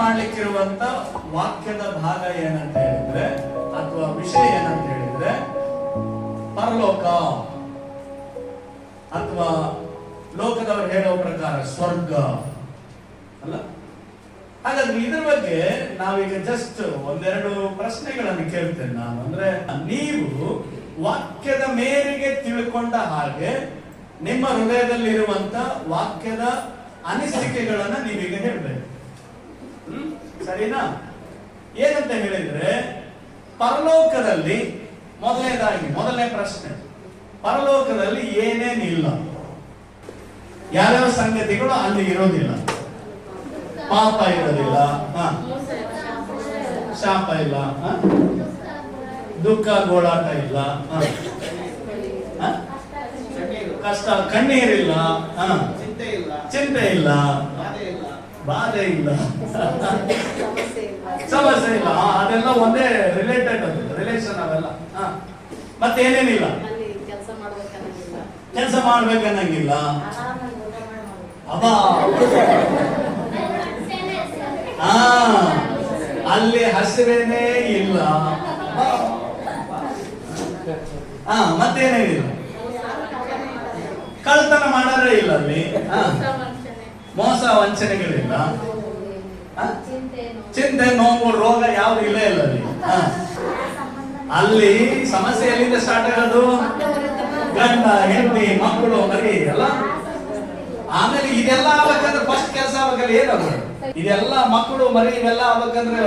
ಮಾಡ್ಲಿಕ್ಕಿರುವಂತ ವಾಕ್ಯದ ಭಾಗ ಏನಂತ ಹೇಳಿದ್ರೆ ಅಥವಾ ವಿಷಯ ಏನಂತ ಹೇಳಿದ್ರೆ ಪರಲೋಕ, ಅಥವಾ ಲೋಕದವರು ಹೇಳೋ ಪ್ರಕಾರ ಸ್ವರ್ಗ ಅಲ್ಲ. ಹಾಗಾದ್ರೆ ಇದ್ರ ಬಗ್ಗೆ ನಾವೀಗ ಜಸ್ಟ್ ಒಂದೆರಡು ಪ್ರಶ್ನೆಗಳನ್ನು ಕೇಳ್ತೇನೆ ನಾನು. ಅಂದ್ರೆ ನೀವು ವಾಕ್ಯದ ಮೇರೆಗೆ ತಿಳ್ಕೊಂಡ ಹಾಗೆ ನಿಮ್ಮ ಹೃದಯದಲ್ಲಿರುವಂತ ವಾಕ್ಯದ ಅನಿಸಿಕೆಗಳನ್ನ ನೀವೀಗ ಹೇಳ್ಬೇಕು. ಸರಿನಾ? ಏನಂತ ಹೇಳಿದ್ರೆ ಪರಲೋಕದಲ್ಲಿ ಮೊದಲನೇ ಪ್ರಶ್ನೆ, ಪರಲೋಕದಲ್ಲಿ ಏನೇನಿಲ್ಲ, ಯಾವ್ಯಾವ ಸಂಗತಿಗಳು ಅಲ್ಲಿ ಇರೋದಿಲ್ಲ. ಪಾಪ ಇರೋದಿಲ್ಲ, ಶಾಪ ಇಲ್ಲ, ದುಃಖ ಗೋಳಾಟ ಇಲ್ಲ, ಕಷ್ಟ ಕಣ್ಣೀರಿಲ್ಲ, ಚಿಂತೆ ಇಲ್ಲ, ಬಾಧೆ ಇಲ್ಲ, ಸಮಸ್ಯೆ ಇಲ್ಲ. ಅದೆಲ್ಲ ಒಂದೇ ರಿಲೇಟೆಡ್, ಅದು ರಿಲೇಷನ್ ಅವೆಲ್ಲ. ಮತ್ತೇನೇನಿಲ್ಲ, ಕೆಲಸ ಮಾಡ್ಬೇಕನ್ನಂಗಿಲ್ಲ, ಅಲ್ಲಿ ಹಸಿರೇನೇ ಇಲ್ಲ, ಮತ್ತೇನೇನಿಲ್ಲ, ಕಳ್ತನ ಮಾಡಾರೇ ಇಲ್ಲ ಅಲ್ಲಿ, ಮೋಸ ವಂಚನೆಗಳಿಲ್ಲ, ಚಿಂತೆ ನೋವು ರೋಗ ಯಾವ್ದು ಇಲ್ಲ ಅಲ್ಲಿ. ಅಲ್ಲಿ ಸಮಸ್ಯೆ ಎಲ್ಲಿಂದ ಸ್ಟಾರ್ಟ್ ಆಗೋದು? ಗಂಡ ಹೆಂಡತಿ ಮಕ್ಕಳು ಮರಿ ಎಲ್ಲ. ಆಮೇಲೆ ಇದೆಲ್ಲ ಆಗ್ಬೇಕಂದ್ರೆ ಫಸ್ಟ್ ಕೆಲಸ ಆಗ್ಬೇಕಲ್ಲ, ಏನಾಗ್ತದೆ? ಇದೆಲ್ಲ ಮಕ್ಕಳು ಮರಿ ಇವೆಲ್ಲ ಆಗ್ಬೇಕಂದ್ರೆ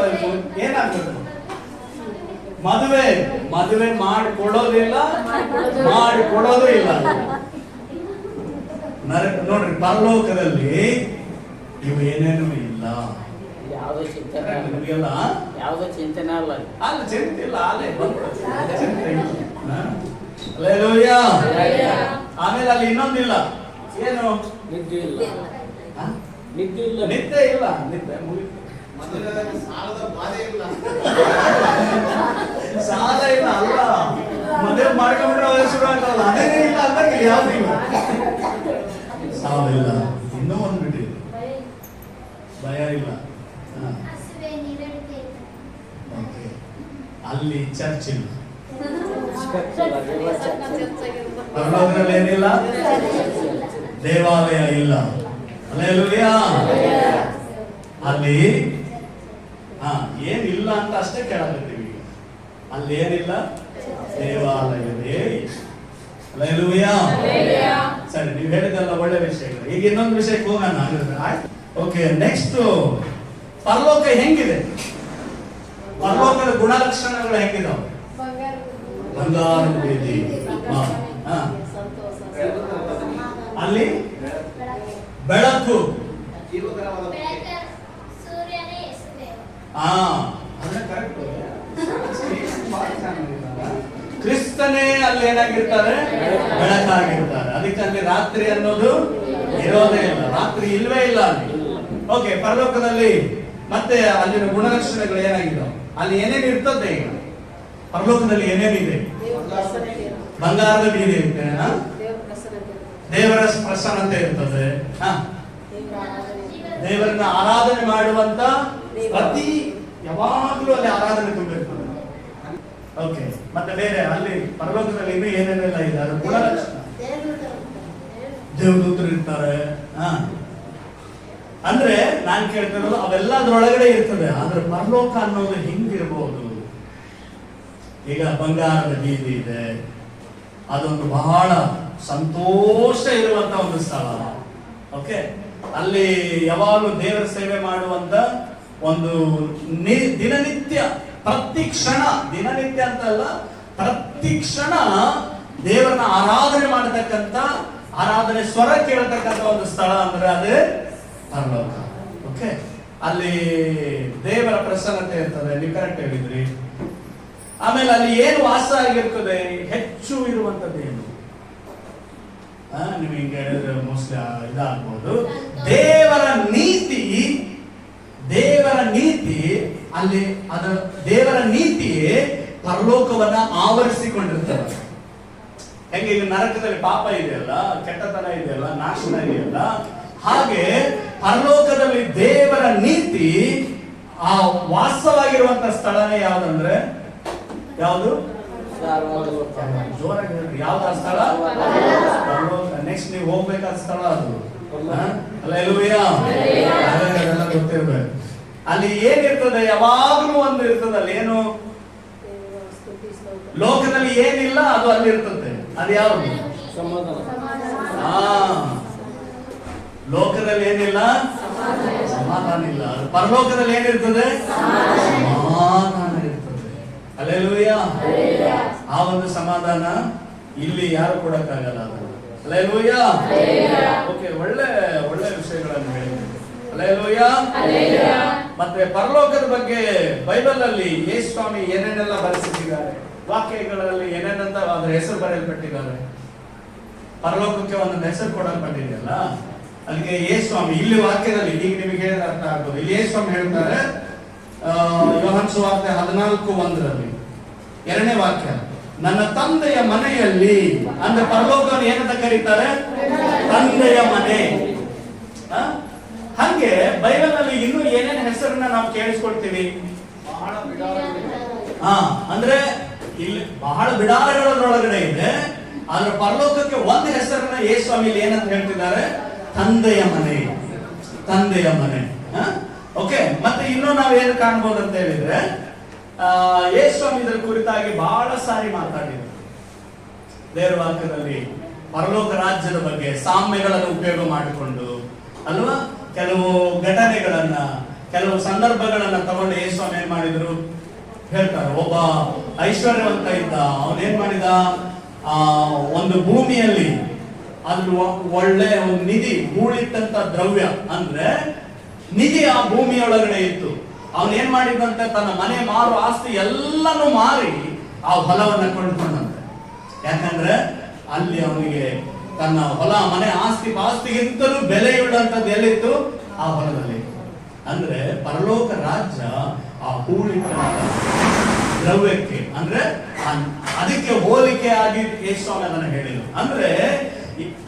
ಏನಾಗ್ತದೆ? ಮದುವೆ ಮಾಡಿಕೊಡೋದಿಲ್ಲ, ಮಾಡಿಕೊಡೋದು ಇಲ್ಲ. ನೋಡ್ರಿ, ಪರಲೋಕದಲ್ಲಿ ಇವು ಏನೇನು ಇಲ್ಲ, ಯಾವುದೋ ಚಿಂತನೆ ನಿಮಗೆಲ್ಲ ಯಾವುದೋ ಚಿಂತನೆ ಅಲ್ಲ, ಅಲ್ಲಿ ಚಿಂತೆ ಇಲ್ಲ, ಆಮೇಲೆ ಅಲ್ಲಿ ಇನ್ನೊಂದಿಲ್ಲ, ಏನು? ನಿದ್ದೆ ಇಲ್ಲ, ನಿದ್ದೆ ಇಲ್ಲ, ನಿದ್ದೆ ಇಲ್ಲ, ನಿದ್ದೆ ಸಾಲ ಇಲ್ಲ ಅಲ್ಲ. ಮದುವೆ ಮಾಡ್ಕೊಂಡ್ರೆ ಶುರು ಆಗಲ್ಲ, ಅದೇನೇ ಇಲ್ಲ ಅಂದಾಗ ಯಾವ್ದು ಇಲ್ಲ, ಸಾಲ ಇಲ್ಲ. ಇನ್ನೂ ಒಂದು ಬಿಟ್ಟಿದೆ, ಭಯ ಇಲ್ಲ. ಅಲ್ಲಿ ಚರ್ಚ್ ಇಲ್ಲ, ಪರಲೋಕದಲ್ಲಿ ಏನಿಲ್ಲ, ದೇವಾಲಯ ಇಲ್ಲ. ಹಲ್ಲೆಲೂಯಾ. ಅಲ್ಲಿ ಏನಿಲ್ಲ ಅಂತ ಅಷ್ಟೇ ಕೇಳಾಕತ್ತೀವಿ. ಅಲ್ಲಿ ಏನಿಲ್ಲ, ದೇವಾಲಯವೇ. ಹಲ್ಲೆಲೂಯಾ. ಸರಿ, ನೀವು ಹೇಳಿದಲ್ಲ ಒಳ್ಳೆ ವಿಷಯಗಳು. ಈಗ ಇನ್ನೊಂದು ವಿಷಯಕ್ಕೆ ಹೋಗೋಣ. ಓಕೆ, ನೆಕ್ಸ್ಟ್, ಪರಲೋಕ ಹೆಂಗಿದೆ? ಪರಲೋಕದ ಗುಣಲಕ್ಷಣಗಳು ಹೆಂಗಿದಾವೆ? ಬಂಗಾರದ ಬೀದಿ, ಅಲ್ಲಿ ಬೆಳಕು, ಕ್ರಿಸ್ತನೇ ಅಲ್ಲಿ ಏನಾಗಿರ್ತಾರೆ? ಬೆಳಕಾಗಿರ್ತಾರೆ. ಅದಕ್ಕೆ ಅಲ್ಲಿ ರಾತ್ರಿ ಅನ್ನೋದು ಇರೋದೇ ಇಲ್ಲ, ರಾತ್ರಿ ಇಲ್ವೇ ಇಲ್ಲ ಅಲ್ಲಿ. ಓಕೆ, ಪರಲೋಕದಲ್ಲಿ ಮತ್ತೆ ಅಲ್ಲಿನ ಗುಣಲಕ್ಷಣಗಳು ಏನಾಗಿದ್ದಾವೆ? ಅಲ್ಲಿ ಏನೇನು ಇರ್ತದೆ? ಈಗ ಪರಲೋಕದಲ್ಲಿ ಏನೇನಿದೆ? ಬಂಗಾರದ ಬೀದಿ ಇರುತ್ತೆ, ದೇವರ ಪ್ರಸನ್ನತೆ ಇರ್ತದೆ, ದೇವರನ್ನ ಆರಾಧನೆ ಮಾಡುವಂತ ಪ್ರತಿ ಯಾವಾಗ್ಲೂ ಅಲ್ಲಿ ಆರಾಧನೆ ತುಂಬಿರ್ತದೆ. ಓಕೆ, ಮತ್ತೆ ಬೇರೆ ಅಲ್ಲಿ ಪರಲೋಕದಲ್ಲಿ ಇನ್ನೂ ಏನೇನೆಲ್ಲ ಇದೆ? ಅದು ಗುಣಲಕ್ಷಣ. ದೇವದೂತರು ಇರ್ತಾರೆ. ಅಂದ್ರೆ ನಾನ್ ಕೇಳ್ತಿರೋದು ಅವೆಲ್ಲ ಅದ್ರೊಳಗಡೆ ಇರ್ತದೆ. ಆದ್ರೆ ಪರಲೋಕ ಅನ್ನೋದು ಹಿಂಗಿರ್ಬೋದು. ಈಗ ಬಂಗಾರದ ಬೀದಿ ಇದೆ, ಅದೊಂದು ಬಹಳ ಸಂತೋಷ ಇರುವಂತ ಒಂದು ಸ್ಥಳ. ಓಕೆ, ಅಲ್ಲಿ ಯಾವಾಗಲೂ ದೇವರ ಸೇವೆ ಮಾಡುವಂತ ಒಂದು ದಿನನಿತ್ಯ, ಪ್ರತಿ ಕ್ಷಣ, ದಿನನಿತ್ಯ ಅಂತಲ್ಲ, ಪ್ರತಿ ಕ್ಷಣ ದೇವರನ್ನ ಆರಾಧನೆ ಮಾಡತಕ್ಕಂತ, ಆರಾಧನೆ ಸ್ವರ ಕೇಳತಕ್ಕಂತ ಒಂದು ಸ್ಥಳ ಅಂದ್ರೆ ಅದೇ ಪರಲೋಕ. ಓಕೆ, ಅಲ್ಲಿ ದೇವರ ಪ್ರಸನ್ನತೆ ಇರ್ತದೆ. ನೀವು ಕರೆಕ್ಟ್ ಹೇಳಿದ್ರಿ. ಆಮೇಲೆ ಅಲ್ಲಿ ಏನು ವಾಸ ಆಗಿರ್ತದೆ? ಹೆಚ್ಚು ಇರುವಂತದ್ದು ಏನು? ನೀವು ಹಿಂಗೆ ಹೇಳಿದ್ರೆ ಮೋಸ್ಟ್ಲಿ ಇದಾಗ್ಬೋದು. ದೇವರ ನೀತಿ ಅಲ್ಲಿ, ಅದರ ದೇವರ ನೀತಿಯೇ ಪರಲೋಕವನ್ನ ಆವರಿಸಿಕೊಂಡಿರ್ತದೆ. ಹೆಂಗೆ ಈಗ ನರಕದಲ್ಲಿ ಪಾಪ ಇದೆಯಲ್ಲ, ಕೆಟ್ಟತನ ಇದೆಯಲ್ಲ, ನಾಶನ ಇದೆಯಲ್ಲ, ಹಾಗೆ ಪರಲೋಕದಲ್ಲಿ ದೇವರ ನೀತಿ ಆ ವಾಸವಾಗಿರುವಂತ ಸ್ಥಳನೇ ಯಾವ್ದಂದ್ರೆ ಯಾವುದು? ಜೋರಾಗಿ ಹೇಳ್ರಿ, ಯಾವ್ದು ಆ ಸ್ಥಳ? ನೆಕ್ಸ್ಟ್ ನೀವು ಹೋಗ್ಬೇಕಾದ ಸ್ಥಳ ಅದು. ಹಲ್ಲೆಲೂಯಾ. ಅದೆಲ್ಲ ಗೊತ್ತಿರ್ಬೇಕು. ಅಲ್ಲಿ ಏನಿರ್ತದೆ? ಯಾವಾಗ್ಲೂ ಒಂದು ಇರ್ತದೆ. ಅಲ್ಲಿ ಏನು ಲೋಕದಲ್ಲಿ ಏನಿಲ್ಲ ಅದು ಅಲ್ಲಿ ಇರ್ತದೆ. ಅದು ಯಾವುದು? ಲೋಕದಲ್ಲಿ ಏನಿಲ್ಲ, ಸಮಾಧಾನ ಇಲ್ಲ. ಅದು ಪರಲೋಕದಲ್ಲಿ ಏನಿರ್ತದೆ? ಸಮಾಧಾನ ಇರ್ತದೆ. ಹಲ್ಲೆಲೂಯಾ. ಆ ಒಂದು ಸಮಾಧಾನ ಇಲ್ಲಿ ಯಾರು ಕೊಡಕ್ಕಾಗಲ್ಲ. ಹಲ್ಲೆಲೂಯಾ. ಓಕೆ, ಒಳ್ಳೆ ಒಳ್ಳೆ ವಿಷಯಗಳನ್ನು ಹೇಳಿದ್ರು. ಹಲ್ಲೆಲೂಯಾ. ಮತ್ತೆ ಪರಲೋಕದ ಬಗ್ಗೆ ಬೈಬಲ್ ಅಲ್ಲಿ ಯೇಸು ಸ್ವಾಮಿ ಏನೇನೆಲ್ಲ ಬರೆಸಿದ್ದಾರೆ, ವಾಕ್ಯಗಳಲ್ಲಿ ಏನೇನಂತ ಅದರ ಹೆಸರು ಬರೆಯಲ್ಪಟ್ಟಿದ್ದಾರೆ. ಪರಲೋಕಕ್ಕೆ ಒಂದೊಂದು ಹೆಸರು ಕೊಡಲ್ಪಟ್ಟಿದೆಯಲ್ಲ, ಅಲ್ಲಿಗೆ ಯೇಸು ಸ್ವಾಮಿ ಇಲ್ಲಿ ವಾಕ್ಯದಲ್ಲಿ ಈಗ ನಿಮಗೆ ಹೇಳಿದ ಅರ್ಥ ಆಗ್ಬೋದು. ಇಲ್ಲಿ ಯೇಸು ಸ್ವಾಮಿ ಹೇಳ್ತಾರೆ ಯೋಹಾನ ಸುವಾರ್ತೆ 14:1 2ನೇ ವಾಕ್ಯ, ನನ್ನ ತಂದೆಯ ಮನೆಯಲ್ಲಿ, ಅಂದ್ರೆ ಪರಲೋಕವನ್ನು ಏನಂತ ಕರೀತಾರೆ? ತಂದೆಯ ಮನೆ. ಹಂಗೆ ಬೈಬಲ್ ನಲ್ಲಿ ಇನ್ನೂ ಏನೇನು ಹೆಸರನ್ನ ನಾವು ಕೇಳಿಸ್ಕೊಳ್ತೀವಿ? ಅಂದ್ರೆ ಇಲ್ಲಿ ಬಹಳ ಬಿಡಾರಗಳೊಳಗಡೆ ಇದೆ. ಆದ್ರೆ ಪರಲೋಕಕ್ಕೆ ಒಂದು ಹೆಸರನ್ನ ಯೇಸು ಸ್ವಾಮಿ ಇಲ್ಲಿ ಏನಂತ ಹೇಳ್ತಿದ್ದಾರೆ? ತಂದೆಯ ಮನೆ, ತಂದೆಯ ಮನೆ. ಓಕೆ, ಮತ್ತೆ ಇನ್ನೂ ನಾವೇನು ಕಾಣ್ಬೋದು ಅಂತ ಹೇಳಿದ್ರೆ, ಯೇಸು ಸ್ವಾಮಿ ಇದರ ಕುರಿತಾಗಿ ಬಹಳ ಸಾರಿ ಮಾತಾಡಿದ್ರು ದೇವರ ವಾಕ್ಯದಲ್ಲಿ. ಪರಲೋಕ ರಾಜ್ಯದ ಬಗ್ಗೆ ಸಾಮ್ಯಗಳನ್ನು ಉಪಯೋಗ ಮಾಡಿಕೊಂಡು ಅಲ್ವಾ, ಕೆಲವು ಘಟನೆಗಳನ್ನ, ಕೆಲವು ಸಂದರ್ಭಗಳನ್ನ ತಗೊಂಡು ಯೇಸು ಸ್ವಾಮಿ ಏನ್ ಮಾಡಿದ್ರು ಹೇಳ್ತಾರೆ. ಒಬ್ಬ ಐಶ್ವರ್ಯವಂತ ಇದ್ದ, ಅವನೇನ್ ಮಾಡಿದ, ಒಂದು ಭೂಮಿಯಲ್ಲಿ ಅದು ಒಳ್ಳೆ ಒಂದು ನಿಧಿ, ಹೂಳಿಟ್ಟಂತ ದ್ರವ್ಯ ಅಂದ್ರೆ ನಿಧಿ ಆ ಭೂಮಿಯೊಳಗಡೆ ಇತ್ತು. ಅವನೇನ್ ಮಾಡಿದಂತೆ ತನ್ನ ಮನೆ ಮಾರು ಆಸ್ತಿ ಎಲ್ಲನೂ ಮಾರಿ ಆ ಹೊಲವನ್ನ ಕೊಂಡ್ಕೊಂಡಂತೆ. ಯಾಕಂದ್ರೆ ಅಲ್ಲಿ ಅವನಿಗೆ ತನ್ನ ಹೊಲ, ಮನೆ, ಆಸ್ತಿಗಿಂತಲೂ ಬೆಲೆಯುಳ್ಳಂತದ್ದು ಎಲ್ಲಿತ್ತು? ಆ ಹೊಲದಲ್ಲಿ. ಅಂದ್ರೆ ಪರಲೋಕ ರಾಜ್ಯ ಆ ಹೂಳಿಟ್ಟ ದ್ರವ್ಯಕ್ಕೆ, ಅಂದ್ರೆ ಅದಕ್ಕೆ ಹೋಲಿಕೆ ಆಗಿ ಯೇಸು ಸ್ವಾಮಿ ಅದನ್ನ ಹೇಳಿದ್ರು. ಅಂದ್ರೆ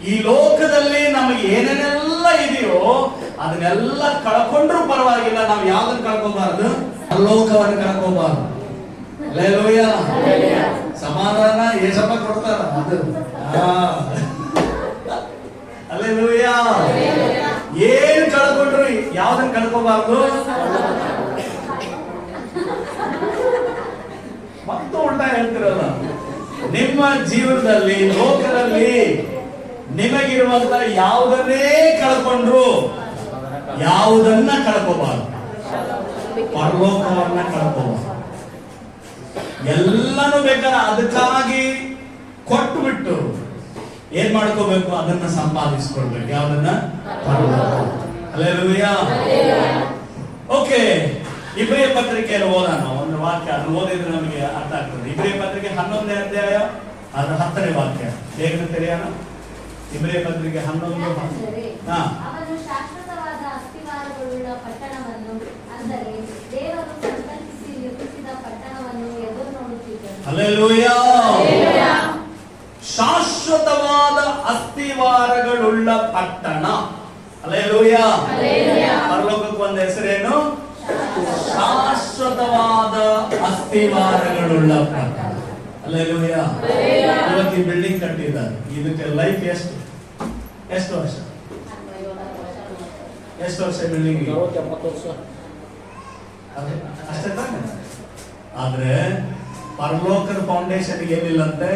ಈ ಲೋಕದಲ್ಲಿ ನಮಗೆ ಏನೇನೆಲ್ಲ ಇದೆಯೋ ಅದನ್ನೆಲ್ಲ ಕಳ್ಕೊಂಡ್ರೂ ಪರವಾಗಿಲ್ಲ, ನಾವು ಯಾವ್ದನ್ನ ಕಳ್ಕೋಬಾರ್ದು? ಪರಲೋಕವನ್ನು ಕಳ್ಕೋಬಾರ್ದು. ಹಲ್ಲೆಲೂಯಾ. ಸಮಾಧಾನ ಯೇಸಪ್ಪ ಕೊಡ್ತಾರ ಅದು. ಹಲ್ಲೆಲೂಯಾ. ಏನು ಕಳ್ಕೊಂಡ್ರು ಯಾವ್ದನ್ನ ಕಳ್ಕೋಬಾರ್ದು? ಮತ್ತು ಉಲ್ಟಾ ಹೇಳ್ತಿರಲ್ಲ, ನಿಮ್ಮ ಜೀವನದಲ್ಲಿ, ಲೋಕದಲ್ಲಿ ನಿಮಗಿರುವಂತ ಯಾವುದನ್ನೇ ಕಳ್ಕೊಂಡ್ರು ಯಾವುದನ್ನ ಕಳ್ಕೋಬಾರ್ದು? ಪರಲೋಕವನ್ನ ಕಳ್ಕೋಬಾರ್ದು. ಎಲ್ಲನೂ ಬೇಕಾದ್ರೆ ಅದಕ್ಕಾಗಿ ಕೊಟ್ಟು ಬಿಟ್ಟು ಏನ್ ಮಾಡ್ಕೋಬೇಕು? ಅದನ್ನ ಸಂಪಾದಿಸ್ಕೊಳ್ಬೇಕು. ಯಾವ್ದನ್ನ? ಹಲ್ಲೆಲೂಯಾ. ಓಕೆ, ಇಬ್ರಿಯ ಪತ್ರಿಕೆಯಲ್ಲಿ ಓದೋಣ ಒಂದು ವಾಕ್ಯ. ಅದನ್ನು ಓದಿದ್ರೆ ನಮಗೆ ಅರ್ಥ ಆಗ್ತದೆ. ಇಬ್ರಿಯ ಪತ್ರಿಕೆ 11ನೇ ಅಧ್ಯಾಯ ಅದರ 10ನೇ ವಾಕ್ಯ. ಹೇಗೆ ತೆರೆಯೋಣ? ಇಬ್ರಿಯ ಪತ್ರಿಕೆ 11. ಅವನು ಶಾಶ್ವತವಾದ ಅಸ್ತಿವಾರಗಳುಳ್ಳ ಪಟ್ಟಣವನ್ನು, ಅಂದರೆ ದೇವರು ಸಂಕಲ್ಪಿಸಿ ನಿರ್ಮಿಸಿದ ಪಟ್ಟಣವನ್ನು ಎದುರು ನೋಡುತ್ತಿದ್ದನು. ಹಲ್ಲೆಲೂಯಾ. ಶಾಶ್ವತವಾದ ಅಸ್ತಿವಾರಗಳುಳ್ಳ ಪಟ್ಟಣ. ಹಲ್ಲೆಲೂಯಾ. ಪರಲೋಕಕ್ಕೆ ಒಂದು ಹೆಸರೇನು? ಶಾಶ್ವತವಾದ ಅಸ್ತಿವಾರಗಳುಳ್ಳ ಪಟ್ಟಣ. ಹಲ್ಲೆಲೂಯಾ. ಇವತ್ತು ಈ ಬಿಲ್ಡಿಂಗ್ ಕಟ್ಟಿದ್ದಾರೆ. ಇದಕ್ಕೆ ಲೈಫ್ ಎಷ್ಟು ವರ್ಷ? ಎಷ್ಟು ವರ್ಷ ಬಿಲ್ಡಿಂಗ್? 70 ವರ್ಷ ಅಷ್ಟೇ ತಾನೆ. ಆದ್ರೆ ಪರಲೋಕದ ಫೌಂಡೇಶನ್ ಏನಿಲ್ಲಂತೆ,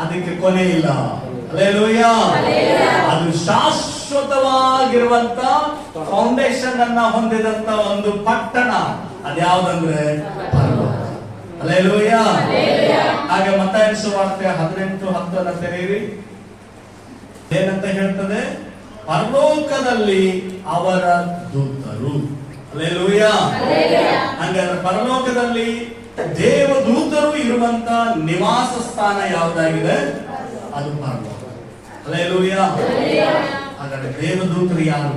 ಅದಕ್ಕೆ ಕೊನೆ ಇಲ್ಲ. ಹಲ್ಲೆಲೂಯಾ. ಅದು ಶಾಶ್ವತವಾಗಿರುವಂತ ಫೌಂಡೇಶನ್ ಅನ್ನ ಹೊಂದಿದಂತ ಒಂದು ಪಟ್ಟಣ. ಅದ್ಯಾವ್ದಂದ್ರೆ ಪರಲೋಕ. ಹಲ್ಲೆಲೂಯಾ. ಹಾಗೆ ಮತ್ತಾಯ ಸುವಾರ್ತೆ 18:10 ತೆರೆಯಿರಿ. ಏನಂತ ಹೇಳ್ತದೆ? ಪರಲೋಕದಲ್ಲಿ ಅವರ ದೂತರು. ಹಲ್ಲೆಲೂಯಾ. ಹಾಗಾದ್ರೆ ಪರಲೋಕದಲ್ಲಿ ದೇವದೂತರು ಇರುವಂತ ನಿವಾಸ ಸ್ಥಾನ ಯಾವುದಾಗಿದೆ? ಅದು ಪರಲೋಕ. ಹಲ್ಲೆಲೂಯಾ. ಹಾಗಾದ್ರೆ ದೇವದೂತರು ಯಾರು?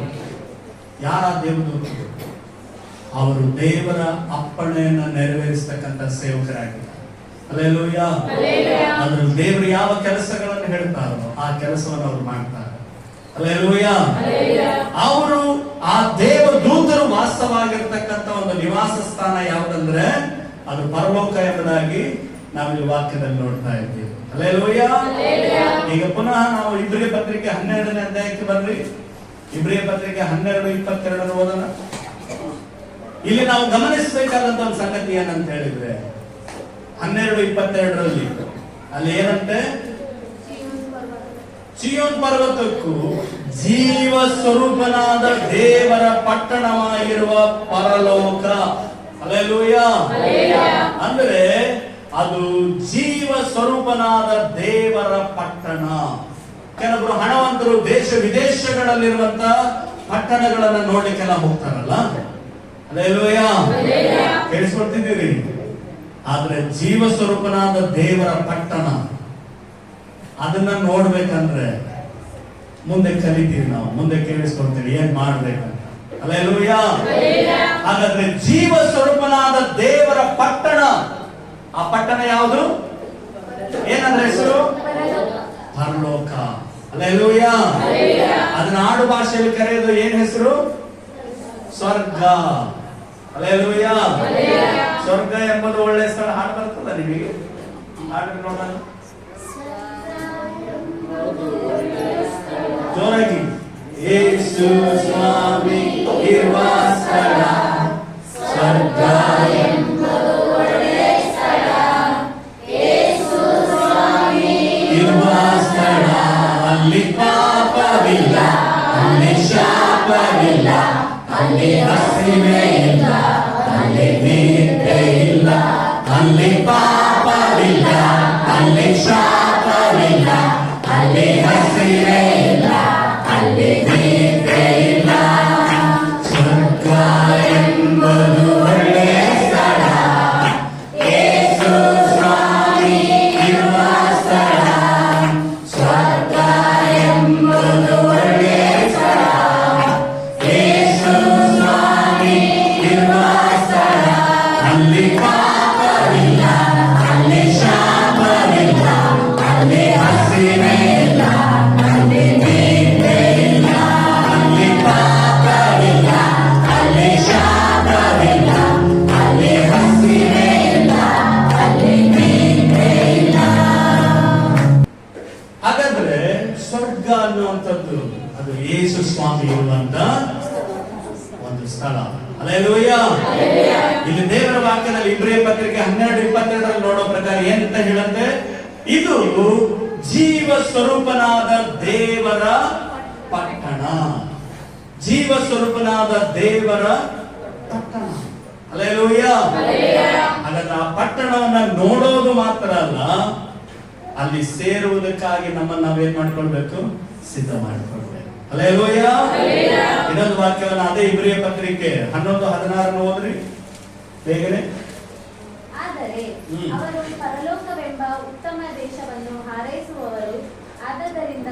ಯಾರ ದೇವದೂತರು? ಅವರು ದೇವರ ಅಪ್ಪಣೆಯನ್ನ ನೆರವೇರಿಸತಕ್ಕಂತ ಸೇವಕರಾಗಿದ್ದಾರೆ. ಹಲ್ಲೆಲೂಯಾ. ಅದ್ರಲ್ಲಿ ದೇವರು ಯಾವ ಕೆಲಸಗಳನ್ನು ಹೇಳ್ತಾರೋ ಆ ಕೆಲಸವನ್ನು ಅವರು ಮಾಡ್ತಾರೆ. ಹಲ್ಲೆಲೂಯಾ. ಅವರು ಆ ದೇವದೂತರು ವಾಸವಾಗಿರ್ತಕ್ಕಂಥ ಒಂದು ನಿವಾಸ ಸ್ಥಾನ ಯಾವುದಂದ್ರೆ ಅದು ಪರಲೋಕ ಎಂಬುದಾಗಿ ನಾವಿಲ್ಲಿ ವಾಕ್ಯದಲ್ಲಿ ನೋಡ್ತಾ ಇದ್ದೀವಿ. ಹಲ್ಲೆಲೂಯಾ. ಈಗ ಪುನಃ ನಾವು ಇಬ್ರಿಯ ಪತ್ರಿಕೆ 12ನೇ ಅಧ್ಯಾಯಕ್ಕೆ ಬರ್ರಿ. ಇಬ್ರಿಯ ಪತ್ರಿಕೆ 12:22 ಓದೋಣ. ಇಲ್ಲಿ ನಾವು ಗಮನಿಸಬೇಕಾದಂತ ಒಂದು ಸಂಗತಿ ಏನಂತ ಹೇಳಿದ್ರೆ 12:22 ಅಲ್ಲಿ ಏನಂತೆ, ಚೀಯೋನ್ ಪರ್ವತಕ್ಕೂ ಜೀವ ಸ್ವರೂಪನಾದ ದೇವರ ಪಟ್ಟಣವಾಗಿರುವ ಪರಲೋಕ. ಹಲ್ಲೆಲೂಯಾ. ಅಂದ್ರೆ ಅದು ಜೀವ ಸ್ವರೂಪನಾದ ದೇವರ ಪಟ್ಟಣ. ಕೆಲವರು ಹಣವಂತರು ದೇಶ ವಿದೇಶಗಳಲ್ಲಿರುವಂತ ಪಟ್ಟಣಗಳನ್ನ ನೋಡ್ಲಿಕ್ಕೆಲ್ಲ ಹೋಗ್ತಾರಲ್ಲ. ಹಲ್ಲೆಲೂಯಾ. ಕೇಳಿಸ್ಕೊಳ್ತಿದ್ದೀರಿ? ಆದ್ರೆ ಜೀವ ಸ್ವರೂಪನಾದ ದೇವರ ಪಟ್ಟಣ ಅದನ್ನ ನೋಡ್ಬೇಕಂದ್ರೆ ಮುಂದೆ ಕಲಿತೀವಿ, ನಾವು ಮುಂದೆ ಕೇಳಿಸ್ಕೊಳ್ತೀವಿ ಏನ್ ಮಾಡ್ಬೇಕಂತ. ಹಲ್ಲೆಲೂಯಾ. ಹಾಗಾದ್ರೆ ಜೀವ ಸ್ವರೂಪನಾದ ದೇವರ ಪಟ್ಟಣ, ಆ ಪಟ್ಟಣ ಯಾವುದು? ಏನಂದ್ರೆ ಹೆಸರು? ಪರಲೋಕ. ಹಲ್ಲೆಲೂಯಾ. ಅದನ್ನ ಆಡು ಭಾಷೆಯಲ್ಲಿ ಕರೆಯೋದು ಏನ್ ಹೆಸರು? ಸ್ವರ್ಗ. ಹಲ್ಲೆಲೂಯಾ. ಸ್ವರ್ಗ ಎಂಬುದು ಒಳ್ಳೆ ಸ್ಥಳ. ಹಾಡು ಬರ್ತದ ನಿಮಗೆ? ಹಾಡು ನೋಡೋಣ ಜೋರಾಗಿ. ಯೇಸು ಸ್ವಾಮಿ ಇರುವ ಸ್ಥಳ ಸ್ವರ್ಗ ಎಂಬುದು ಒಳ್ಳೆ ಸ್ಥಳ. ಯೇಸು ಸ್ವಾಮಿ ಇರುವ ಸ್ಥಳ. ಅಲ್ಲಿ ಪಾಪವಿಲ್ಲ, ಅಲ್ಲಿ ಶಾಪವಿಲ್ಲ, ಅಲ್ಲಿ ಹಸಿವೆ ಇಲ್ಲ, ಅಲ್ಲಿ ನಿದ್ದೆ ಇಲ್ಲ. ಅಲ್ಲಿ ಪಾಪವಿಲ್ಲ, ಅಲ್ಲಿ ಶಾಪವಿಲ್ಲ, ಅಲ್ಲಿ ಹಸಿವೆ ಇಲ್ಲ, ಅಲ್ಲಿ ನಿದ್ದೆ ಇಲ್ಲ. ಸ್ವರ್ಗ ಎಂಬುದು ಒಳ್ಳೆಯ ಸ್ಥಳ. ಯೇಸು ಸ್ವಾಮಿ ಇರುವ ಸ್ಥಳ. ಸ್ವರ್ಗ ಎಂಬುದು ಒಳ್ಳೆಯ ಸ್ಥಳ. ಯೇಸು ಸ್ವಾಮಿ ಇರುವ ಸ್ಥಳ. ಅಲ್ಲಿ ಪಾಪವಿಲ್ಲ, ಅಲ್ಲಿ ಶಾಪವಿಲ್ಲ, ಅಲ್ಲಿ ಹಸಿವೆ ಇಲ್ಲ, ಅಲ್ಲಿ ನಿದ್ದೆ ಇಲ್ಲ. ಅಲ್ಲಿ ಪಾಪವಿಲ್ಲ, ಅಲ್ಲಿ ಶಾಪವಿಲ್ಲ, ಅಲ್ಲಿ ಹಸಿವೆ ಇಲ್ಲ, ಅಲ್ಲಿ ನಿದ್ದೆ ಇಲ್ಲ. ಹಾಗಾದ್ರೆ ಸ್ವರ್ಗ ಅನ್ನುವಂಥದ್ದು ಅದು ಯೇಸು ಸ್ವಾಮಿ ಇರುವಂತ ಒಂದು ಸ್ಥಳ. ಹಲ್ಲೆಲೂಯಾ. ಇಲ್ಲಿ ದೇವರ ವಾಕ್ಯದಲ್ಲಿ ಇಬ್ರಿಯ ಪತ್ರಿಕೆ 12:22 ನೋಡೋ ಪ್ರಕಾರ ಏನಂತ ಹೇಳುತ್ತೆ? ಇದು ಜೀವ ಸ್ವರೂಪನಾದ ದೇವರ ಪಟ್ಟಣ. ಜೀವ ಸ್ವರೂಪನಾದ ದೇವರ ಪಟ್ಟಣ. ಹಲ್ಲೆಲೂಯಾ. ಹಾಗಾದ್ರೆ ಆ ಪಟ್ಟಣವನ್ನ ನೋಡೋದು ಮಾತ್ರ ಅಲ್ಲ, ಅಲ್ಲಿ ಸೇರುವುದಕ್ಕಾಗಿ ನಮ್ಮನ್ನು ನಾವೇನ್ ಮಾಡ್ಕೊಳ್ಬೇಕು? ಸಿದ್ಧ ಮಾಡಿಕೊಳ್ಬೇಕು. ಹಲ್ಲೆಲೂಯಾ. ಇನ್ನೊಂದು ವಾಕ್ಯವನ್ನ ಅದೇ ಇಬ್ರಿಯ ಪತ್ರಿಕೆ 11:16 ಓದ್ರಿ ಬೇಗನೆ. ಆದರೆ ಅವರು ಪರಲೋಕವೆಂಬ ಉತ್ತಮ ದೇಶವನ್ನು ಹಾರೈಸುವವರು. ಆದ್ದರಿಂದ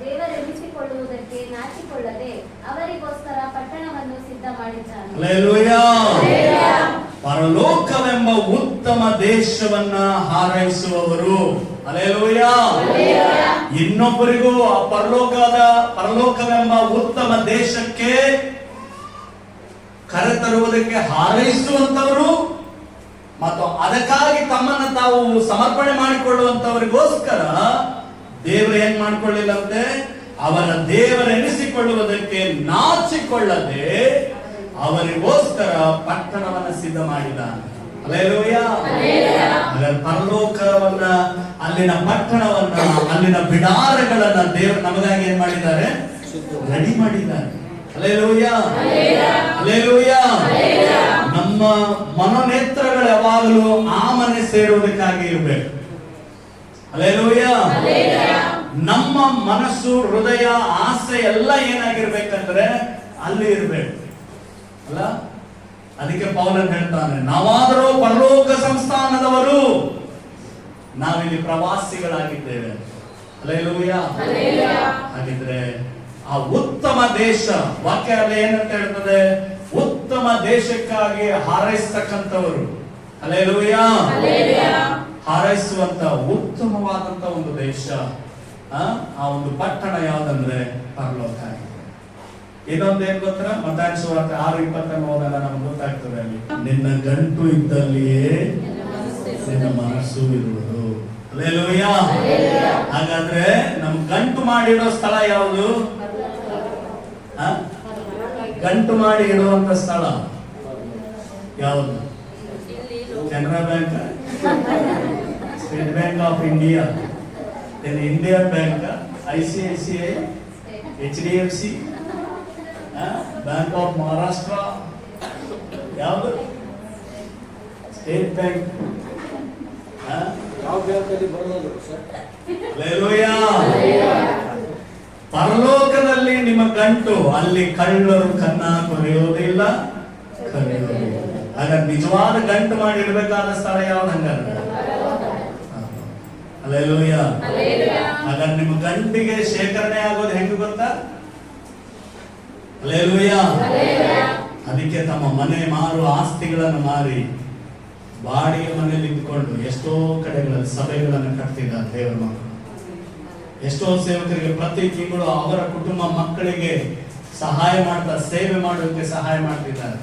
ದೇವರೆನಿಸಿಕೊಳ್ಳುವುದಕ್ಕೆ ನಾಚಿಕೊಳ್ಳದೆ ಅವರಿಗೋಸ್ಕರ ಪಟ್ಟಣವನ್ನು ಸಿದ್ಧ ಮಾಡಿದ್ದಾನೆ. ಹಲ್ಲೆಲೂಯಾ. ಪರಲೋಕವೆಂಬ ಉತ್ತಮ ದೇಶವನ್ನ ಹಾರೈಸುವವರು. ಹಲ್ಲೆಲೂಯಾ. ಇನ್ನೊಬ್ಬರಿಗೂ ಆ ಪರಲೋಕವೆಂಬ ಉತ್ತಮ ದೇಶಕ್ಕೆ ಕರೆತರುವುದಕ್ಕೆ ಹಾರೈಸುವಂತವರು ಮತ್ತು ಅದಕ್ಕಾಗಿ ತಮ್ಮನ್ನು ತಾವು ಸಮರ್ಪಣೆ ಮಾಡಿಕೊಳ್ಳುವಂತವರಿಗೋಸ್ಕರ ದೇವರು ಏನ್ ಮಾಡಿಕೊಳ್ಳಿಲ್ಲಂತೆ? ಅವರ ದೇವರೆನಿಸಿಕೊಳ್ಳುವುದಕ್ಕೆ ನಾಚಿಕೊಳ್ಳದೆ ಅವರಿಗೋಸ್ಕರ ಪಟ್ಟಣವನ್ನು ಸಿದ್ಧ ಮಾಡಿದ್ದಾನೆ. ಹಲ್ಲೆಲೂಯಾ. ಪರಲೋಕವನ್ನ, ಅಲ್ಲಿನ ಪಟ್ಟಣವನ್ನ, ಅಲ್ಲಿನ ಬಿಡಾರಗಳನ್ನ ದೇವರು ನಮಗಾಗಿ ಏನ್ ಮಾಡಿದ್ದಾರೆ? ರೆಡಿ ಮಾಡಿದ್ದಾರೆ. ಹಲ್ಲೆಲೂಯಾ. ಹಲ್ಲೆಲೂಯಾ. ನಮ್ಮ ಮನೋನೇತ್ರಗಳು ಯಾವಾಗಲೂ ಆ ಮನೆ ಸೇರುವುದಕ್ಕಾಗಿ ಇರಬೇಕು. ಹಲ್ಲೆಲೂಯಾ. ನಮ್ಮ ಮನಸ್ಸು, ಹೃದಯ, ಆಸೆ ಎಲ್ಲ ಏನಾಗಿರ್ಬೇಕಂದ್ರೆ ಅಲ್ಲಿ ಇರಬೇಕು ಅಲ್ಲ. ಅದಕ್ಕೆ ಪೌಲನ್ ಹೇಳ್ತಾನೆ, ನಾವಾದರೂ ಪರಲೋಕ ಸಂಸ್ಥಾನದವರು, ನಾವಿಲ್ಲಿ ಪ್ರವಾಸಿಗಳಾಗಿದ್ದೇವೆ. ಹಲ್ಲೆಲೂಯಾ. ಹಾಗಿದ್ರೆ ಆ ಉತ್ತಮ ದೇಶ, ವಾಕ್ಯ ಏನಂತ ಹೇಳ್ತದೆ? ಉತ್ತಮ ದೇಶಕ್ಕಾಗಿ ಹಾರೈಸ್ತಕ್ಕಂಥವರು. ಹಲ್ಲೆಲೂಯಾ. ಹಾರೈಸುವಂತ ಉತ್ತಮವಾದಂತ ಒಂದು ದೇಶ ಆ ಒಂದು ಪಟ್ಟಣ ಯಾವ್ದಂದ್ರೆ ಪರಲೋಕ ಆಗಿದೆ. ಇನ್ನೊಂದು ಏನ್ ಗೊತ್ತಾ, ಮತ್ತಾಯ ಸುವಾರ್ತೆ 6:20 ಹೋದಾಗ ನಮ್ಗೆ ಗೊತ್ತಾಗ್ತದೆ, ಅಲ್ಲಿ ನಿನ್ನ ಗಂಟು ಇದ್ದಲ್ಲಿಯೇ ನಿನ್ನ ಮನಸ್ಸು ಇರುವುದು. ಹಲ್ಲೆಲೂಯಾ. ಹಾಗಾದ್ರೆ ನಮ್ ಗಂಟು ಮಾಡಿಡೋ ಸ್ಥಳ ಯಾವುದು? ಗಂಟು ಮಾಡಿ ಇಡುವಂತ ಸ್ಥಳ ಯಾವುದು? Canara bank, state bank of India, Indian bank, ICICI, HDFC, bank of Maharashtra, ಯಾವುದು? State bank. ಯಾವ ಬ್ಯಾಂಕಲ್ಲಿ ಬರೋದು ಸರ್? ಹಲ್ಲೆಲೂಯಾ. ಪರಲೋಕದಲ್ಲಿ ನಿಮ್ಮ ಗಂಟು, ಅಲ್ಲಿ ಕಳ್ಳರು ಕನ್ನ ಕೊರೆಯೋದಿಲ್ಲ, ಕರೆಯೋದಿಲ್ಲ. ಹಾಗಾದ್ರೆ ನಿಜವಾದ ಗಂಟು ಮಾಡಿ ಇಡಬೇಕಾದ ಸ್ಥಳ ಯಾವ್ದು ಹಂಗಾದ್ರೆ? ಹಲ್ಲೆಲೂಯಾ. ಹಾಗಾದ್ರೆ ನಿಮ್ಮ ಗಂಟಿಗೆ ಶೇಖರಣೆ ಆಗೋದು ಹೆಂಗ ಗೊತ್ತಾ? ಹಲ್ಲೆಲೂಯಾ. ಅದಕ್ಕೆ ತಮ್ಮ ಮನೆ ಮಾರುವ ಆಸ್ತಿಗಳನ್ನು ಮಾರಿ ಬಾಡಿಗೆ ಮನೆಯಲ್ಲಿ ಇದ್ಕೊಂಡು ಎಷ್ಟೋ ಕಡೆಗಳಲ್ಲಿ ಸಭೆಗಳನ್ನು ಕಟ್ತಿದ್ದಾರೆ ದೇವರ ಮಕ್ಕಳು. ಎಷ್ಟೋ ಸೇವಕರಿಗೆ ಪ್ರತಿ ತಿಂಗಳು ಅವರ ಕುಟುಂಬ ಮಕ್ಕಳಿಗೆ ಸಹಾಯ ಮಾಡ್ತಾ ಸೇವೆ ಮಾಡೋದಕ್ಕೆ ಸಹಾಯ ಮಾಡ್ತಿದ್ದಾರೆ.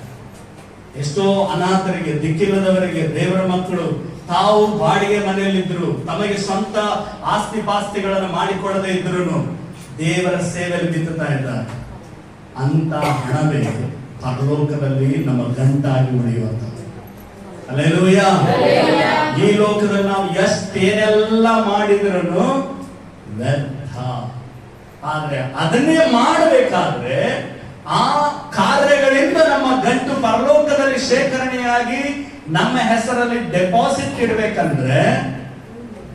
ಎಷ್ಟೋ ಅನಾಥರಿಗೆ, ದಿಕ್ಕಿಲ್ಲದವರಿಗೆ ದೇವರ ಮಕ್ಕಳು ತಾವು ಬಾಡಿಗೆ ಮನೆಯಲ್ಲಿದ್ರು, ತಮಗೆ ಸ್ವಂತ ಆಸ್ತಿ ಪಾಸ್ತಿಗಳನ್ನು ಮಾಡಿಕೊಳ್ಳದೆ ಇದ್ರು ದೇವರ ಸೇವೆಯಲ್ಲಿ ಬಿತ್ತುತ್ತಾ ಇದ್ದಾರೆ. ಅಂತ ಹಣವೇ ಪರಲೋಕದಲ್ಲಿ ನಮ್ಮ ಗಂಟಾಗಿ ಉಳಿಯುವಂಥದ್ದು. ಹಲ್ಲೆಲೂಯಾ. ಈ ಲೋಕದಲ್ಲಿ ನಾವು ಎಷ್ಟೇನೆಲ್ಲ ಮಾಡಿದ್ರು ವ್ಯರ್ಥ. ಆದ್ರೆ ಅದನ್ನೇ ಮಾಡಬೇಕಾದ್ರೆ ಆ ಕಾರ್ಯಗಳಿಂದ ನಮ್ಮ ಗಂಟು ಪರಲೋಕದಲ್ಲಿ ಶೇಖರಣೆಯಾಗಿ ನಮ್ಮ ಹೆಸರಲ್ಲಿ ಡೆಪಾಸಿಟ್ ಇಡಬೇಕಂದ್ರೆ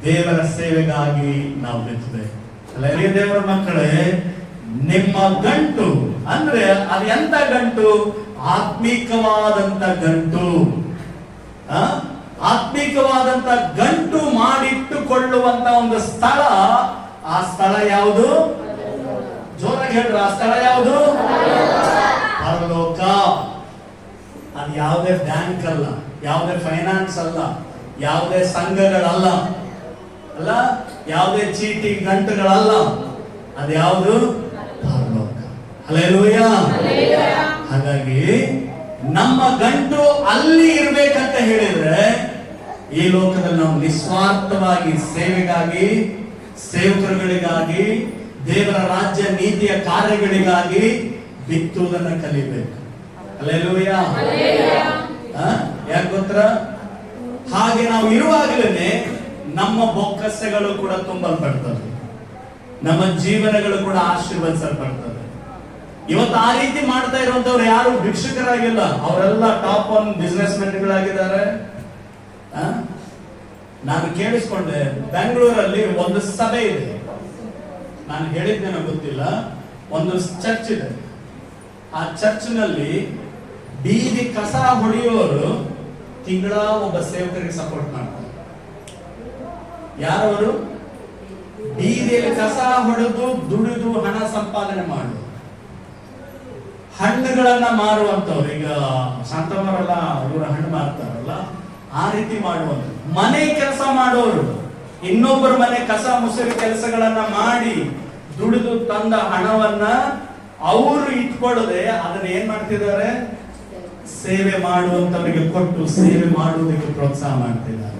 ದೇವರ ಸೇವೆಗಾಗಿ ನಾವು ಬಿತ್ತಬೇಕು. ಅಲ್ಲೇ ದೇವರ ಮಕ್ಕಳೇ, ನಿಮ್ಮ ಗಂಟು ಅಂದ್ರೆ ಅದು ಎಂತ ಗಂಟು? ಆತ್ಮಿಕವಾದಂತ ಗಂಟು. ಆತ್ಮಿಕವಾದಂತ ಗಂಟು ಮಾಡಿಟ್ಟುಕೊಳ್ಳುವಂತ ಒಂದು ಸ್ಥಳ. ಆ ಸ್ಥಳ ಯಾವುದು? ಜೋರಾಗಿ ಹೇಳ್ರ, ಆ ಸ್ಥಳ ಯಾವುದು? ಪರಲೋಕ. ಅದು ಯಾವುದೇ ಬ್ಯಾಂಕ್ ಅಲ್ಲ, ಯಾವುದೇ ಫೈನಾನ್ಸ್ ಅಲ್ಲ, ಯಾವುದೇ ಸಂಘಗಳಲ್ಲ, ಅಲ್ಲ ಯಾವುದೇ ಚೀಟಿ ಗಂಟುಗಳಲ್ಲ. ಅದು ಯಾವುದು? ಪರಲೋಕ. ಹಲ್ಲೆಲೂಯಾ. ಹಾಗಾಗಿ ನಮ್ಮ ಗಂಟು ಅಲ್ಲಿ ಇರ್ಬೇಕಂತ ಹೇಳಿದ್ರೆ ಈ ಲೋಕದಲ್ಲಿ ನಾವು ನಿಸ್ವಾರ್ಥವಾಗಿ ಸೇವೆಗಾಗಿ, ಸೇವಕರುಗಳಿಗಾಗಿ, ದೇವರ ರಾಜ್ಯ ನೀತಿಯ ಕಾರ್ಯಗಳಿಗಾಗಿ ಬಿತ್ತುವುದನ್ನು ಕಲಿಬೇಕು. ಹಲ್ಲೆಲೂಯಾ. ಯಾಕೆ ಗೊತ್ತಾ? ಹಾಗೆ ನಾವು ಇರುವಾಗಲೇ ನಮ್ಮ ಬೊಕ್ಕಸಗಳು ಕೂಡ ತುಂಬಲ್ಪಡ್ತವೆ, ನಮ್ಮ ಜೀವನಗಳು ಕೂಡ ಆಶೀರ್ವದಿಸಲ್ಪಡ್ತವೆ. ಇವತ್ತು ಆ ರೀತಿ ಮಾಡ್ತಾ ಇರುವಂತವ್ರು ಯಾರು ಭಿಕ್ಷುಕರಾಗಿಲ್ಲ, ಅವರೆಲ್ಲ ಟಾಪ್ 1 ಬಿಸ್ನೆಸ್ ಮೆನ್ಗಳಾಗಿದ್ದಾರೆ. ನಾನು ಕೇಳಿಸ್ಕೊಂಡೆ, ಬೆಂಗಳೂರಲ್ಲಿ ಒಂದು ಸಭೆ ಇದೆ, ನಾನು ಹೇಳಿದ್ದೇನೋ ಗೊತ್ತಿಲ್ಲ, ಒಂದು ಚರ್ಚ್ ಇದೆ. ಆ ಚರ್ಚ್ನಲ್ಲಿ ಬೀದಿ ಕಸ ಹೊಡೆಯೋರು ತಿಂಗಳ ಒಬ್ಬ ಸೇವಕರಿಗೆ ಸಪೋರ್ಟ್ ಮಾಡ್ತಾರೆ. ಯಾರವರು? ಬೀದಿಯಲ್ಲಿ ಕಸ ಹೊಡೆದು ದುಡಿದು ಹಣ ಸಂಪಾದನೆ ಮಾಡುವ, ಹಣ್ಣುಗಳನ್ನ ಮಾರುವಂತವ್ರು. ಈಗ ಶಾಂತಮ್ಮರೆಲ್ಲ ಇವರು ಹಣ್ಣು ಮಾರ್ತಾರಲ್ಲ, ಆ ರೀತಿ ಮಾಡುವಂತ ಮನೆ ಕೆಲಸ ಮಾಡೋರು, ಇನ್ನೊಬ್ಬರ ಮನೆ ಕಸ ಮುಸುರಿ ಕೆಲಸಗಳನ್ನ ಮಾಡಿ ದುಡಿದು ತಂದ ಹಣವನ್ನ ಅವರು ಇಟ್ಕೊಳ್ಳದೆ ಅದನ್ನ ಏನ್ ಮಾಡ್ತಿದ್ದಾರೆ? ಸೇವೆ ಮಾಡುವಂತವರಿಗೆ ಕೊಟ್ಟು ಸೇವೆ ಮಾಡುವುದಕ್ಕೆ ಪ್ರೋತ್ಸಾಹ ಮಾಡ್ತಿದ್ದಾರೆ.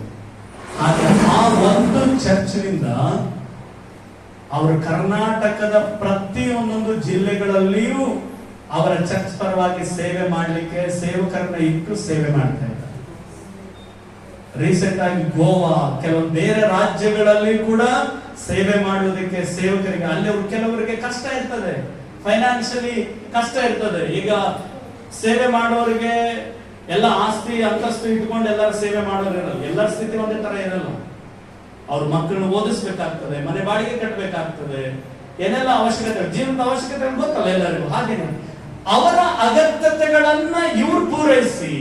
ಆದ್ರೆ ಆ ಒಂದು ಚರ್ಚ್ನಿಂದ ಅವರು ಕರ್ನಾಟಕದ ಪ್ರತಿಯೊಂದೊಂದು ಜಿಲ್ಲೆಗಳಲ್ಲಿಯೂ ಅವರ ಚರ್ಚ್ ಪರವಾಗಿ ಸೇವೆ ಮಾಡಲಿಕ್ಕೆ ಸೇವಕರನ್ನ ಇಟ್ಟು ಸೇವೆ ಮಾಡ್ತಾ ಇದ್ದಾರೆ. ರೀಸೆಂಟ್ ಆಗಿ ಗೋವಾ, ಕೆಲವು ಬೇರೆ ರಾಜ್ಯಗಳಲ್ಲಿ ಕೂಡ ಸೇವೆ ಮಾಡುವುದಕ್ಕೆ ಸೇವಕರಿಗೆ, ಅಲ್ಲಿ ಕೆಲವರಿಗೆ ಕಷ್ಟ ಇರ್ತದೆ, ಫೈನಾನ್ಷಿಯಲಿ ಕಷ್ಟ ಇರ್ತದೆ. ಈಗ ಸೇವೆ ಮಾಡೋರಿಗೆ ಎಲ್ಲ ಆಸ್ತಿ ಅಂತಸ್ತು ಇಟ್ಕೊಂಡು ಎಲ್ಲರೂ ಸೇವೆ ಮಾಡೋರಿರಲ್ಲ, ಎಲ್ಲರ ಸ್ಥಿತಿ ಒಂದೇ ತರ ಇರಲ್ಲ. ಅವ್ರ ಮಕ್ಕಳನ್ನ ಓದಿಸ್ಬೇಕಾಗ್ತದೆ, ಮನೆ ಬಾಡಿಗೆ ಕಟ್ಟಬೇಕಾಗ್ತದೆ, ಏನೆಲ್ಲ ಅವಶ್ಯಕತೆ, ಜೀವನದ ಅವಶ್ಯಕತೆ ಗೊತ್ತಲ್ಲ ಎಲ್ಲರಿಗೂ. ಹಾಗೇನೆ ಅವರ ಅಗತ್ಯತೆಗಳನ್ನ ಇವ್ರು ಪೂರೈಸಿ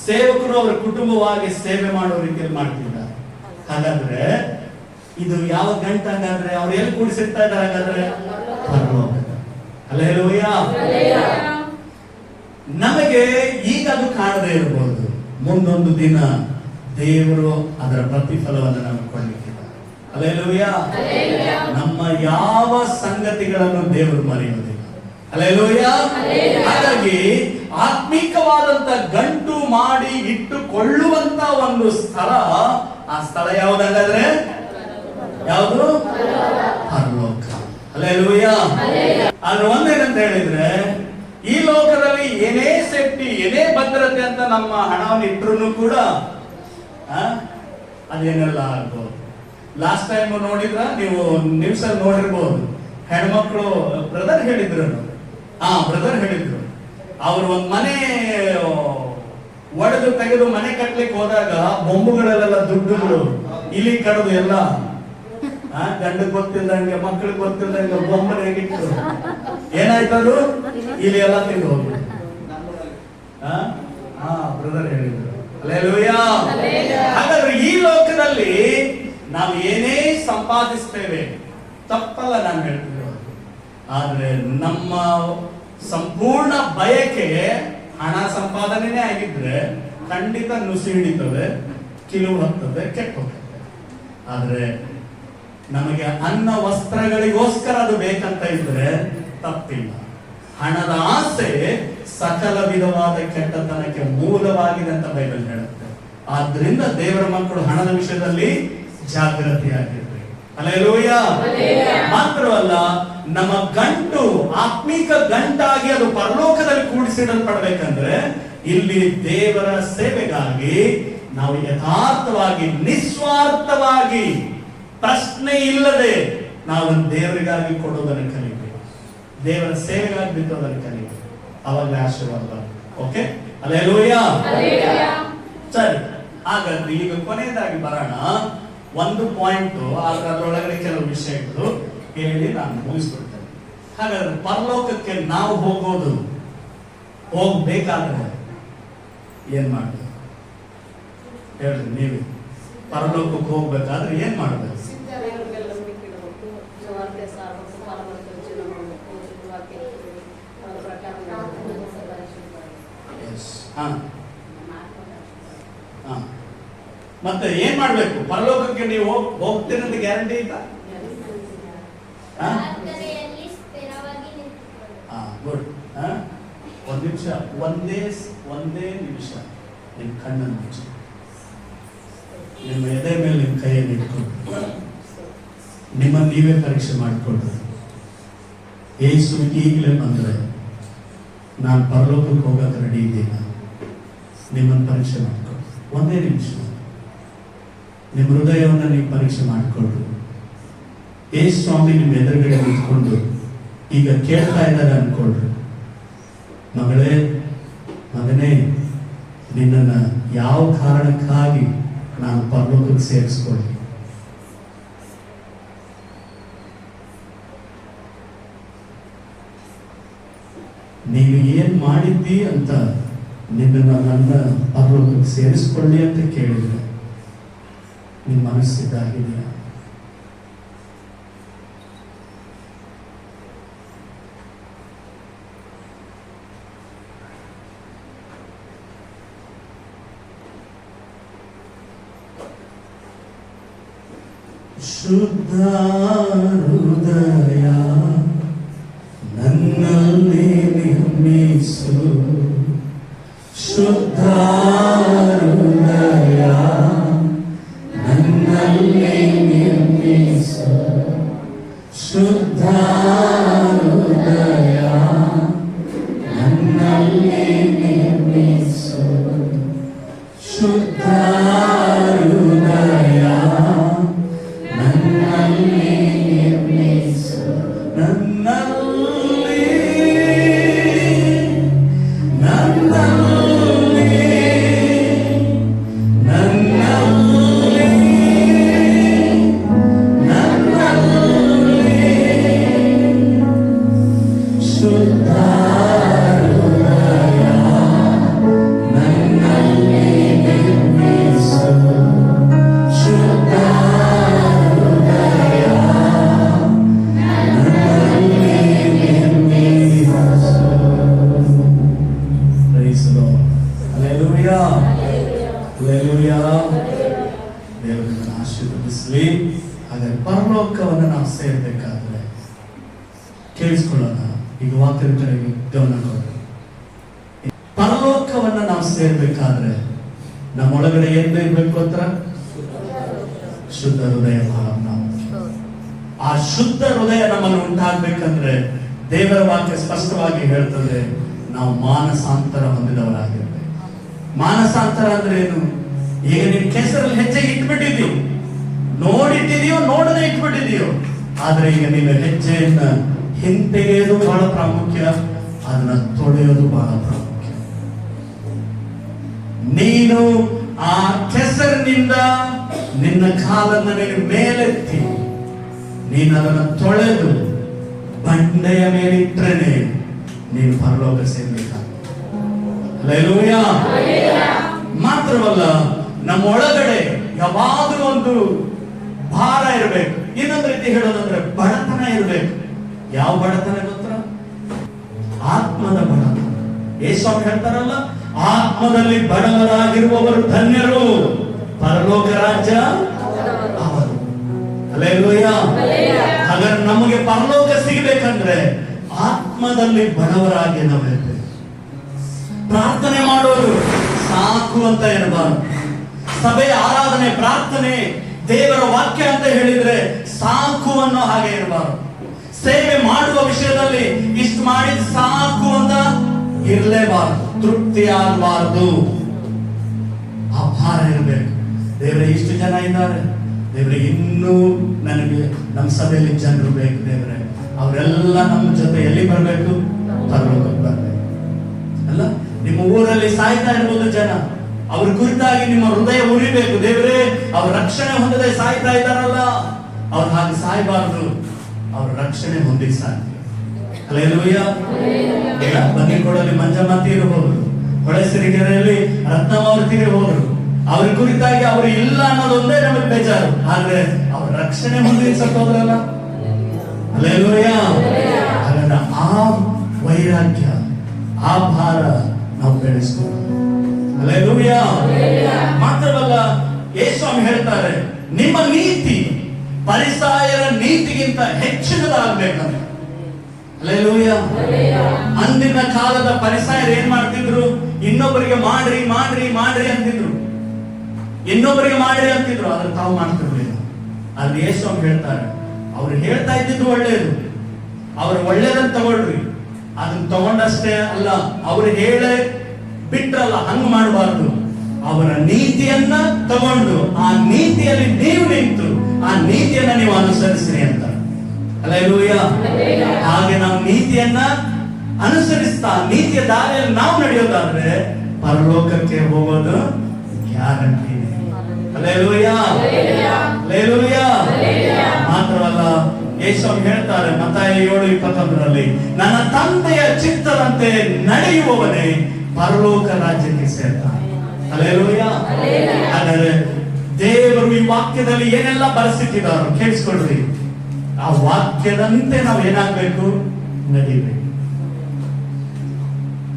ಸೇವಕರು ಅವರ ಕುಟುಂಬವಾಗಿ ಸೇವೆ ಮಾಡೋ ರೀತಿಯಲ್ಲಿ ಮಾಡ್ತಿದ್ದಾರೆ. ಹಾಗಾದ್ರೆ ಇದು ಯಾವ ಗಂಟು? ಹಾಗಾದ್ರೆ ಅವ್ರು ಎಲ್ಲಿ ಕೂಡಿಸಿರ್ತಾ ಇದ್ದಾರೆ? ಹಾಗಾದ್ರೆ ಪರಲೋಕದ. ಹಲ್ಲೆಲೂಯಾ. ನಮಗೆ ಈಗ ಅದು ಕಾಣದೇ ಇರಬಹುದು, ಮುಂದೊಂದು ದಿನ ದೇವರು ಅದರ ಪ್ರತಿಫಲವನ್ನು ನಮಗೆ ಕೊಡಲಿಕ್ಕಿದ್ದಾರೆ. ಹಲ್ಲೆಲೂಯಾ. ನಮ್ಮ ಯಾವ ಸಂಗತಿಗಳನ್ನು ದೇವರು ಮರೆಯುವುದಿಲ್ಲ. ಹಲ್ಲೆಲೂಯಾ. ಹಾಗಾಗಿ ಆತ್ಮಿಕವಾದಂತ ಗಂಟು ಮಾಡಿ ಇಟ್ಟುಕೊಳ್ಳುವಂತ ಒಂದು ಸ್ಥಳ, ಆ ಸ್ಥಳ ಯಾವುದಾದ್ರೆ ಯಾವುದು? ಪರಲೋಕ. ಹಲ್ಲೆಲೂಯಾ. ಆದ್ರೆ ಒಂದೇನಂತ ಹೇಳಿದ್ರೆ, ಈ ಲೋಕದಲ್ಲಿ ಏನೇ ಸೇಫ್ಟಿ, ಏನೇ ಭದ್ರತೆ ಅಂತ ನಮ್ಮ ಹಣವನ್ನು ಇಟ್ಟರು ಕೂಡ ಅದೇನೆಲ್ಲ ಆಗ್ಬೋದು. ಲಾಸ್ಟ್ ಟೈಮ್ ನೋಡಿದ್ರ ನೀವು ನ್ಯೂಸ್ ಅಲ್ಲಿ ನೋಡಿರ್ಬೋದು, ಹೆಣ್ಮಕ್ಳು ಬ್ರದರ್ ಹೇಳಿದ್ರು, ಅವ್ರು ಒಂದ್ ಮನೆ ಒಡೆದು ತೆಗೆದು ಮನೆ ಕಟ್ಲಿಕ್ಕೆ ಹೋದಾಗ ಬೊಂಬುಗಳಲ್ಲೆಲ್ಲ ದುಡ್ಡುಗಳು ಇಲಿ ಕಡದು ಎಲ್ಲ ಗಂಡ ಗೊತ್ತಿಲ್ದಂಗೆ ಮಕ್ಕಳಿಗೆ ಗೊತ್ತಿಲ್ದಂಗೆ ಬೊಂಬನ ಹೇಗಿಟ್ಟು ಏನಾಯ್ತದು? ಇಲ್ಲಿ ಎಲ್ಲ ತಿಂದು ಹೋಗ್ಬಿಟ್ಟು ಬ್ರದರ್ ಹೇಳಿದ್ರು. ಹಲ್ಲೆಲೂಯಾ. ಹಾಗಾದ್ರೆ ಈ ಲೋಕದಲ್ಲಿ ನಾವು ಏನೇ ಸಂಪಾದಿಸ್ತೇವೆ ತಪ್ಪಲ್ಲ ನಾನು ಹೇಳ್ತಿದ್ರು, ಆದ್ರೆ ನಮ್ಮ ಸಂಪೂರ್ಣ ಬಯಕೆ ಹಣ ಸಂಪಾದನೆನೇ ಆಗಿದ್ರೆ ಖಂಡಿತ ನುಸಿ ಹಿಡಿತದೆ, ಕಿಲು ಹತ್ತದೆ, ಕೆಟ್ಟ ಹೋಗ್ತದೆ. ಆದ್ರೆ ನಮಗೆ ಅನ್ನ ವಸ್ತ್ರಗಳಿಗೋಸ್ಕರ ಅದು ಬೇಕಂತ ಇದ್ರೆ ತಪ್ಪಿಲ್ಲ. ಹಣದ ಆಸೆ ಸಕಲ ವಿಧವಾದ ಕೆಟ್ಟತನಕ್ಕೆ ಮೂಲವಾಗಿದೆ ಅಂತ ಬೈಬಲ್ ಹೇಳುತ್ತೆ. ಆದ್ರಿಂದ ದೇವರ ಮಕ್ಕಳು ಹಣದ ವಿಷಯದಲ್ಲಿ ಜಾಗೃತಿಯಾಗಿರ್ಬೇಕು. ಹಲ್ಲೆಲೂಯಾ. ಮಾತ್ರವಲ್ಲ, ನಮ್ಮ ಗಂಟು ಆತ್ಮಿಕ ಗಂಟಾಗಿ ಅದು ಪರಲೋಕದಲ್ಲಿ ಕೂಡಿಸಿಡಲ್ಪಡಬೇಕಂದ್ರೆ ಇಲ್ಲಿ ದೇವರ ಸೇವೆಗಾಗಿ ನಾವು ಯಥಾರ್ಥವಾಗಿ ನಿಸ್ವಾರ್ಥವಾಗಿ ಪ್ರಶ್ನೆ ಇಲ್ಲದೆ ನಾವು ದೇವರಿಗಾಗಿ ಕೊಡೋದನ್ನು ಕಲಿಬೇಕು, ದೇವರ ಸೇವೆಗಾಗಿ ಬಿತ್ತೋದನ್ನು ಕಲಿಬೇಕು. ಅವಾಗ ಆಶೀರ್ವಾದ. Okay, hallelujah. ಸರಿ, ಹಾಗಾದ್ರೆ ಈಗ ಕೊನೆಯದಾಗಿ ಬರೋಣ. ಒಂದು ಪಾಯಿಂಟ್, ಅದರೊಳಗಡೆ ಕೆಲವು ವಿಷಯಗಳು ಹೇಳಿ ನಾನು ಮುಗಿಸ್ಬಿಡ್ತೇನೆ. ಹಾಗಾದ್ರೆ ಪರಲೋಕಕ್ಕೆ ನಾವು ಹೋಗ್ಬೇಕಾದ್ರೆ ಏನ್ ಮಾಡ್ಬೇಕು ಹೇಳ್ರಿ ನೀವೇ? ಪರಲೋಕಕ್ಕೆ ಹೋಗ್ಬೇಕಾದ್ರೆ ಏನ್ ಮಾಡ್ಬೇಕು? ಮತ್ತೆ ಏನ್ ಮಾಡ್ಬೇಕು? ಪರಲೋಕಕ್ಕೆ ನೀವು ಹೋಗ್ತೀರಂತ ಗ್ಯಾರಂಟಿ ಇಲ್ಲ. ಗುಡ್. ಒಂದ್ ನಿಮಿಷ, ಒಂದೇ ನಿಮಿಷ ನಿಮ್ ಕಣ್ಣನ್ನು ಮುಚ್ಚಿ, ನಿಮ್ಮ ಎದೆ ಮೇಲೆ ನಿಮ್ಮ ಕೈಯನ್ನು ಇಟ್ಕೊಂಡು ನಿಮ್ಮನ್ನು ನೀವೇ ಪರೀಕ್ಷೆ ಮಾಡಿಕೊಳ್ಳಿ. ಯೇಸು ಈಗಲೇ ಬಂದ್ರೆ ನಾನು ಪರಲೋಕಕ್ಕೆ ಹೋಗೋಕೆ ರೆಡಿ ಇದ್ದೀನ, ನಿಮ್ಮನ್ನು ಪರೀಕ್ಷೆ ಮಾಡಿಕೊಳ್ಳಿ. ಒಂದೇ ನಿಮಿಷ ನಿಮ್ಮ ಹೃದಯವನ್ನು ನೀವು ಪರೀಕ್ಷೆ ಮಾಡಿಕೊಳ್ಳಿ. ಯೇಸು ಸ್ವಾಮಿ ನಿಮ್ಮ ಎದುರುಗಡೆ ನಿಂತ್ಕೊಂಡು ಈಗ ಕೇಳ್ತಾ ಇದ್ದಾರೆ ಅನ್ಕೊಳ್ರಿ, ಮಗಳೇ ಮಗನೇ, ನಿನ್ನನ್ನು ಯಾವ ಕಾರಣಕ್ಕಾಗಿ ನಾನು ಪರಲೋಕಕ್ಕೆ ಸೇರಿಸ್ಕೊಳ್ಳಿ? ನೀನು ಏನ್ ಮಾಡಿದ್ದಿ ಅಂತ ನಿನ್ನನ್ನು ನನ್ನ ಪರಲೋಕಕ್ಕೆ ಸೇರಿಸ್ಕೊಳ್ಳಿ ಅಂತ ಕೇಳಿದ್ರೆ ನಿಮ್ಮ ಮನಸ್ಸಿದ್ದಾಗಿದೆಯಾ? ಶುದ್ಧ ಹೃದಯ ನನ್ನಲ್ಲಿ ನಿರ್ಮಿಸು, ಶುದ್ಧ ಹೃದಯ ನನ್ನಲ್ಲಿ ನಿರ್ಮಿಸು, ಶುದ್ಧ ಹೃದಯ ನನ್ನಲ್ಲಿ ನಿರ್ಮಿಸು, ಶುದ್ಧ ಹೃದಯ ನನ್ನಲ್ಲಿ ನಿರ್ಮಿಸು, ನನ್ನಲ್ಲಿ ನನ್ನಲ್ಲಿ ನನ್ನಲ್ಲಿ ನನ್ನಲ್ಲಿ ಶುದ್ಧ ಹೃದಯ ನನ್ನಲ್ಲಿ ನಿರ್ಮಿಸು, ಶುದ್ಧ ದೇವರನ್ನು ಆಶೀರ್ವದಿಸಲಿ. ಹಾಗಾದ್ರೆ ಪರಲೋಕವನ್ನು ನಾವು ಸೇರ್ಬೇಕಾದ್ರೆ ಕೇಳಿಸ್ಕೊಳ್ಳೋಣ. ಈಗ ವಾಕ್ಯದ ಕಡೆಗೆ ಗಮನ ಕೊಡೋಣ. ಪರಲೋಕವನ್ನು ನಾವು ಸೇರ್ಬೇಕಾದ್ರೆ ನಮ್ಮೊಳಗಡೆ ಏನು ಇರ್ಬೇಕು ಅಂತ? ಶುದ್ಧ ಹೃದಯ ಬಹಳ ಪ್ರಾಮುಖ್ಯ. ಆ ಶುದ್ಧ ಹೃದಯ ನಮ್ಮನ್ನು ಉಂಟಾಗ್ಬೇಕಂದ್ರೆ ದೇವರ ವಾಕ್ಯ ಸ್ಪಷ್ಟವಾಗಿ ಹೇಳ್ತದೆ, ನಾವು ಮಾನಸಾಂತರ ಹೊಂದಿದವರಾಗಿರ್ಬೇಕು. ಮಾನಸಾಂತರ ಅಂದ್ರೆ ಏನು? ಈಗ ನೀನ್ ಕೆಸರಲ್ಲಿ ಹೆಜ್ಜೆಗೆ ಇಟ್ಬಿಟ್ಟಿದ್ದೀವಿ, ನೋಡಿಟ್ಟಿದೆಯೋ ನೋಡದೆ ಇಟ್ಬಿಟ್ಟಿದೆಯೋ, ಆದ್ರೆ ಈಗ ನೀನು ಹೆಜ್ಜೆಯನ್ನ ಹಿಂತೆಗೆಯೋದು ಬಹಳ ಪ್ರಾಮುಖ್ಯ, ಅದನ್ನ ತೊಳೆಯೋದು ಬಹಳ ಪ್ರಾಮುಖ್ಯ. ನೀನು ಆ ಕೆಸರಿನಿಂದ ನಿನ್ನ ಕಾಲನ್ನ ನೀನು ಮೇಲೆತ್ತಿ ನೀನು ಅದನ್ನು ತೊಳೆದು ಬಂಡೆಯ ಮೇಲಿಟ್ಟರೆ ನೀನು ಪರಲೋಕ ಸೇರ್ಬೇಕಾಗ್ತದೆ. ಹಲ್ಲೆಲೂಯಾ. ಮಾತ್ರವಲ್ಲ, ನಮ್ಮ ಒಳಗಡೆ ಯಾವಾಗಲೂ ಒಂದು ಭಾರ ಇರಬೇಕು. ಇನ್ನೊಂದು ರೀತಿ ಹೇಳೋದಂದ್ರೆ ಬಡತನ ಇರಬೇಕು. ಯಾವ ಬಡತನ ಗೊತ್ತಾ? ಆತ್ಮದ ಬಡತನ. ಯೇಸು ಹೇಳ್ತಾರಲ್ಲ, ಆತ್ಮದಲ್ಲಿ ಬಡವರಾಗಿರುವವರು ಧನ್ಯರು, ಪರಲೋಕ ರಾಜ್ಯ ಅವರು. ಹಲ್ಲೆಲೂಯಾ. ಹಾಗಾದ್ರೆ ನಮಗೆ ಪರಲೋಕ ಸಿಗಬೇಕಂದ್ರೆ ಆತ್ಮದಲ್ಲಿ ಬಡವರಾಗಿ ನಾವಿರ್ಬೇಕು. ಪ್ರಾರ್ಥನೆ ಮಾಡೋರು ಸಾಕು ಅಂತ ಇರಬಾರ್ದು. ಸಭೆ, ಆರಾಧನೆ, ಪ್ರಾರ್ಥನೆ, ದೇವರ ವಾಕ್ಯ ಅಂತ ಹೇಳಿದ್ರೆ ಸಾಕು ಅನ್ನೋ ಹಾಗೆ ಇರಬಾರ್ದು. ಸೇವೆ ಮಾಡುವ ವಿಷಯದಲ್ಲಿ ಇಷ್ಟು ಮಾಡಿದ್ ಸಾಕು ಅಂತ ಇರಲೇಬಾರ್ದು, ತೃಪ್ತಿ ಆಗಬಾರ್ದು. ಆ ಭಾರ ಇರಬೇಕು. ದೇವರೇ, ಇಷ್ಟು ಜನ ಇದ್ದಾರೆ, ದೇವರೇ ಇನ್ನೂ ನನಗೆ ನಮ್ಮ ಸಭೆಯಲ್ಲಿ ಜನರು ಬೇಕು, ದೇವರೇ ಅವರೆಲ್ಲ ನಮ್ಮ ಜೊತೆ ಎಲ್ಲಿ ಬರಬೇಕು? ಪರಲೋಕಕ್ಕೆ ಬರಬೇಕು. ಅಲ್ಲ, ನಿಮ್ಮ ಊರಲ್ಲಿ ಸಾಯ್ತಾ ಇರ್ಬೋದು ಜನ, ಅವ್ರ ಕುರಿತಾಗಿ ನಿಮ್ಮ ಹೃದಯ ಉರಿಬೇಕು. ದೇವರೇ, ಅವ್ರ ರಕ್ಷಣೆ ಹೊಂದದೆ ಸಾಯ್ತಾ ಇದ್ದಾರಲ್ಲ, ಅವ್ರು ಹಾಗೆ ಸಾಯ್ಬಾರ್ದು, ಅವ್ರ ರಕ್ಷಣೆ ಹೊಂದಿ ಸಾಧ್ಯ. ಹಲ್ಲೆಲೂಯಾ. ಬಂದಿಕೊಡಲ್ಲಿ ಮಂಜಮ್ಮ ತೀರಿ ಹೋದ್ರು, ಹೊಳೆಸಿರಿಗೆರೆಯಲ್ಲಿ ರತ್ನಮ್ಮ ಅವರು ತೀರಿ ಹೋದ್ರು. ಅವ್ರ ಕುರಿತಾಗಿ ಅವರು ಇಲ್ಲ ಅನ್ನೋದೊಂದೇ ನಮಗೆ ಬೇಜಾರು, ಆದ್ರೆ ಅವ್ರ ರಕ್ಷಣೆ ಹೊಂದಿ ಸತ್ತೋದ್ರಲ್ಲ. ಹಲ್ಲೆಲೂಯಾ. ಹಾಗಾದ್ರೆ ಆ ವೈರಾಗ್ಯ, ಆ ಭಾರ ನಾವು ಬೆಳೆಸ್ಕೊಂಡು. ಹಲ್ಲೆಲೂಯಾ. ಮಾತ್ರವಲ್ಲ, ಯೇಸು ಹೇಳ್ತಾರೆ, ನಿಮ್ಮ ನೀತಿ ಫರಿಸಾಯರ ನೀತಿಗಿಂತ ಹೆಚ್ಚಿನದಾಗಬೇಕಂತ. ಹಲ್ಲೆಲೂಯಾ. ಅಂದಿನ ಕಾಲದ ಫರಿಸಾಯರು ಏನ್ ಮಾಡ್ತಿದ್ರು? ಇನ್ನೊಬ್ಬರಿಗೆ ಮಾಡ್ರಿ ಮಾಡ್ರಿ ಮಾಡ್ರಿ ಅಂತಿದ್ರು, ಇನ್ನೊಬ್ಬರಿಗೆ ಮಾಡ್ರಿ ಅಂತಿದ್ರು, ಆದ್ರೆ ತಾವು ಮಾಡ್ತಿರ್ಲಿಲ್ಲ. ಅಲ್ಲಿ ಯೇಸು ಹೇಳ್ತಾರೆ, ಅವ್ರು ಹೇಳ್ತಾ ಇದ್ದಿದ್ದು ಒಳ್ಳೇದು, ಅವ್ರು ಒಳ್ಳೇದನ್ನ ತಗೊಳ್ರಿ, ಅದನ್ನ ತಗೊಂಡಷ್ಟೇ ಅಲ್ಲ, ಅವ್ರು ಹೇಳೇ ಬಿಟ್ರಲ್ಲ, ಹಂಗ ಮಾಡಬಾರ್ದು. ಅವರ ನೀತಿಯನ್ನ ತಗೊಂಡು ಆ ನೀತಿಯಲ್ಲಿ ನೀವು ನಿಂತು ಆ ನೀತಿಯನ್ನ ನೀವು ಅನುಸರಿಸ್ರಿ ಅಂತ. ಹಲ್ಲೆಲೂಯಾ. ಹಾಗೆ ನಾವು ನೀತಿಯನ್ನ ಅನುಸರಿಸ್ತಾ ನೀತಿಯ ದಾರಿಯಲ್ಲಿ ನಾವು ನಡೆಯೋದಾದ್ರೆ ಪರಲೋಕಕ್ಕೆ ಹೋಗೋದು ಗ್ಯಾರಂಟಿ. ಹಲ್ಲೆಲೂಯಾ. ಹಲ್ಲೆಲೂಯಾ. ಮಾತ್ರವಲ್ಲ, ಯೇಸು ಹೇಳ್ತಾರೆ ಮತ್ತಾಯ 7:21, ನನ್ನ ತಂದೆಯ ಚಿತ್ತದಂತೆ ನಡೆಯುವವನೇ ಪರಲೋಕ ರಾಜ್ಯಕ್ಕೆ ಸೇರ್ತಾನೆ. ಹಲ್ಲೆಲೂಯಾ. ಹಾಗಾದ್ರೆ ದೇವರು ಈ ವಾಕ್ಯದಲ್ಲಿ ಏನೆಲ್ಲ ಬರೆಸಿಟ್ಟಿದ್ದಾರೋ ಕೇಳಿಸ್ಕೊಳ್ರಿ. ಆ ವಾಕ್ಯದಂತೆ ನಾವು ಏನಾಗ್ಬೇಕು? ನಡಿಬೇಕು.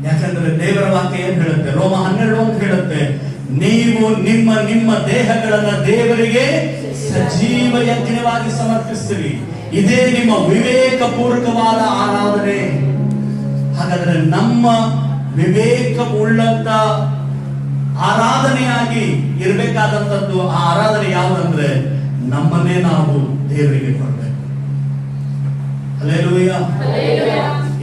ಯಾಕಂದ್ರೆ ದೇವರ ವಾಕ್ಯ ಏನ್ ಹೇಳುತ್ತೆ? ರೋಮ 12 ಹೇಳುತ್ತೆ, ನೀವು ನಿಮ್ಮ ನಿಮ್ಮ ದೇಹಗಳನ್ನ ದೇವರಿಗೆ ಸಜೀವ ಯಜ್ಞವಾಗಿ ಸಮರ್ಪಿಸ್ತೀರಿ, ಇದೇ ನಿಮ್ಮ ವಿವೇಕ ಪೂರ್ವಕವಾದ ಆರಾಧನೆ. ಹಾಗಾದ್ರೆ ನಮ್ಮ ವಿವೇಕ ಉಳ್ಳಂತ ಆರಾಧನೆಯಾಗಿ ಇರಬೇಕಾದಂತದ್ದು ಆ ಆರಾಧನೆ ಯಾವುದಂದ್ರೆ ನಮ್ಮನ್ನೇ ನಾವು ದೇವರಿಗೆ ಕೊಡಬೇಕು. ಹಲ್ಲೆಲೂಯಾ.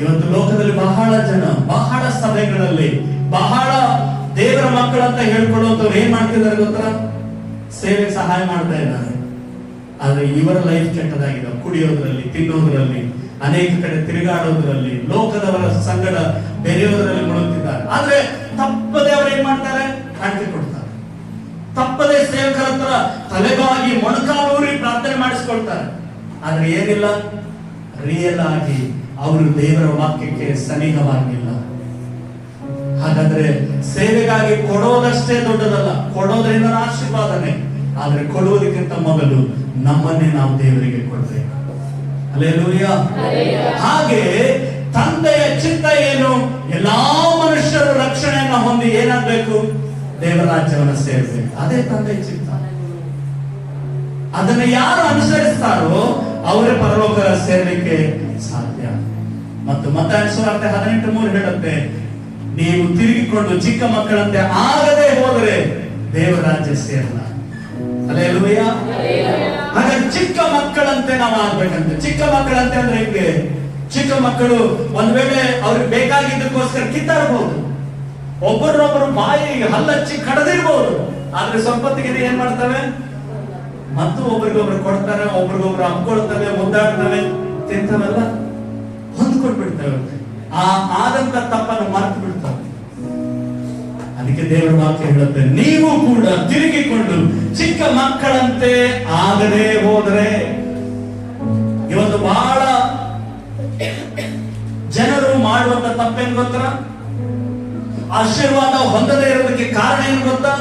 ಇವತ್ತು ಲೋಕದಲ್ಲಿ ಬಹಳ ಜನ, ಬಹಳ ಸಭೆಗಳಲ್ಲಿ ಬಹಳ ದೇವರ ಮಕ್ಕಳಂತ ಹೇಳ್ಕೊಳ್ಳುವಂತವ್ರು ಏನ್ ಮಾಡ್ತಿದ್ದಾರೆ ಗೊತ್ತಾ? ಸೇವೆಗೆ ಸಹಾಯ ಮಾಡ್ತಾ ಇದ್ದಾರೆ, ಆದ್ರೆ ಇವರ ಲೈಫ್ ಕೆಟ್ಟದಾಗಿದೆ. ಕುಡಿಯೋದ್ರಲ್ಲಿ, ತಿನ್ನೋದ್ರಲ್ಲಿ, ಅನೇಕ ಕಡೆ ತಿರುಗಾಡೋದ್ರಲ್ಲಿ, ಲೋಕದವರ ಸಂಗಡ ಬೆರೆಯೋದ್ರಲ್ಲಿ ಮುಳುಗುತ್ತಿದ್ದಾರೆ. ಆದ್ರೆ ತಪ್ಪದೆ ಅವ್ರು ಏನ್ ಮಾಡ್ತಾರೆ? ಕಾಣಿಕೆ ಕೊಡ್ತಾರೆ. ತಪ್ಪದೆ ಸೇವಕರ ಹತ್ರ ತಲೆಬಾಗಿ ಮೊಣಕಾಲೂರಿ ಪ್ರಾರ್ಥನೆ ಮಾಡಿಸ್ಕೊಳ್ತಾರೆ. ಆದ್ರೆ ಏನಿಲ್ಲ, ರಿಯಲ್ ಆಗಿ ಅವರು ದೇವರ ವಾಕ್ಯಕ್ಕೆ ಸನಿಹವಾಗಿಲ್ಲ. ಹಾಗಾದ್ರೆ ಸೇವೆಗಾಗಿ ಕೊಡೋದಷ್ಟೇ ದೊಡ್ಡದಲ್ಲ, ಕೊಡೋದ್ರಿಂದ ಆಶೀರ್ವಾದನೆ, ಆದ್ರೆ ಕೊಡುವುದಕ್ಕಿಂತ ಮೊದಲು ನಮ್ಮನ್ನೇ ನಾವು ದೇವರಿಗೆ ಕೊಡ್ಬೇಕು. ಹಲ್ಲೆಲೂಯಾ. ಹಾಗೆ ತಂದೆಯ ಚಿತ್ತ ಏನು? ಎಲ್ಲಾ ಮನುಷ್ಯರು ರಕ್ಷಣೆಯನ್ನ ಹೊಂದಿ ಏನಾಗಬೇಕು? ದೇವರ ರಾಜ್ಯವನ್ನು ಸೇರಬೇಕು. ಅದೇ ತಂದೆಯ ಚಿತ್ತ. ಅದನ್ನು ಯಾರು ಅನುಸರಿಸ್ತಾರೋ ಅವರೇ ಪರಲೋಕ ಸೇರಲಿಕ್ಕೆ ಸಾಧ್ಯ. ಮತ್ತು ಮತ್ತಾಯ ಸುವಾರ್ತೆ 18:3 ಹೇಳುತ್ತೆ, ನೀವು ತಿರುಗಿಕೊಂಡು ಚಿಕ್ಕ ಮಕ್ಕಳಂತೆ ಆಗದೆ ಹೋದರೆ ದೇವರ ರಾಜ್ಯ ಸೇರಲ್ಲ. ಹಲ್ಲೆಲೂಯಾ. ಹಾಗಾಗಿ ಚಿಕ್ಕ ಮಕ್ಕಳಂತೆ ನಾವು ಆಗ್ಬೇಕಂತೆ. ಚಿಕ್ಕ ಮಕ್ಕಳಂತೆ ಅಂದ್ರೆ ಹೆಂಗೆ? ಚಿಕ್ಕ ಮಕ್ಕಳು ಒಂದ್ ವೇಳೆ ಅವ್ರಿಗೆ ಬೇಕಾಗಿದ್ದಕ್ಕೋಸ್ಕರ ಕಿತ್ತಾಡಬಹುದು, ಒಬ್ಬರೊಬ್ಬರು ಬಾಯಿ ಹಲ್ಲಚ್ಚಿ ಕಡದಿರ್ಬಹುದು. ಆದ್ರೆ ಸ್ವಲ್ಪ ಹೊತ್ತಿಗೆ ಏನ್ ಮಾಡ್ತವೆ? ಮತ್ತು ಒಬ್ರಿಗೊಬ್ರು ಕೊಡ್ತಾರೆ, ಒಬ್ರಿಗೊಬ್ರು ಹಮ್ಕೊಳ್ತವೆ, ಮುದ್ದಾಡ್ತವೆ, ತಿಂತವೆಲ್ಲ ಹೊಂದ್ಕೊಟ್ಬಿಡ್ತವೆ. ಆದಂತ ತಪ್ಪನ್ನು ಮರೆತು ಬಿಡ್ತವೆ. ಅದಕ್ಕೆ ದೇವರ ವಾಕ್ಯ ಹೇಳುತ್ತೆ, ನೀವು ಕೂಡ ತಿರುಗಿಕೊಂಡು ಚಿಕ್ಕ ಮಕ್ಕಳಂತೆ ಆಗದೆ ಹೋದರೆ. ಇವತ್ತು ಬಹಳ ಜನರು ಮಾಡುವಂತ ತಪ್ಪೇನು ಗೊತ್ತಾ? ಆಶೀರ್ವಾದ ಹೊಂದದೇ ಇರೋದಕ್ಕೆ ಕಾರಣ ಏನು ಗೊತ್ತಾ?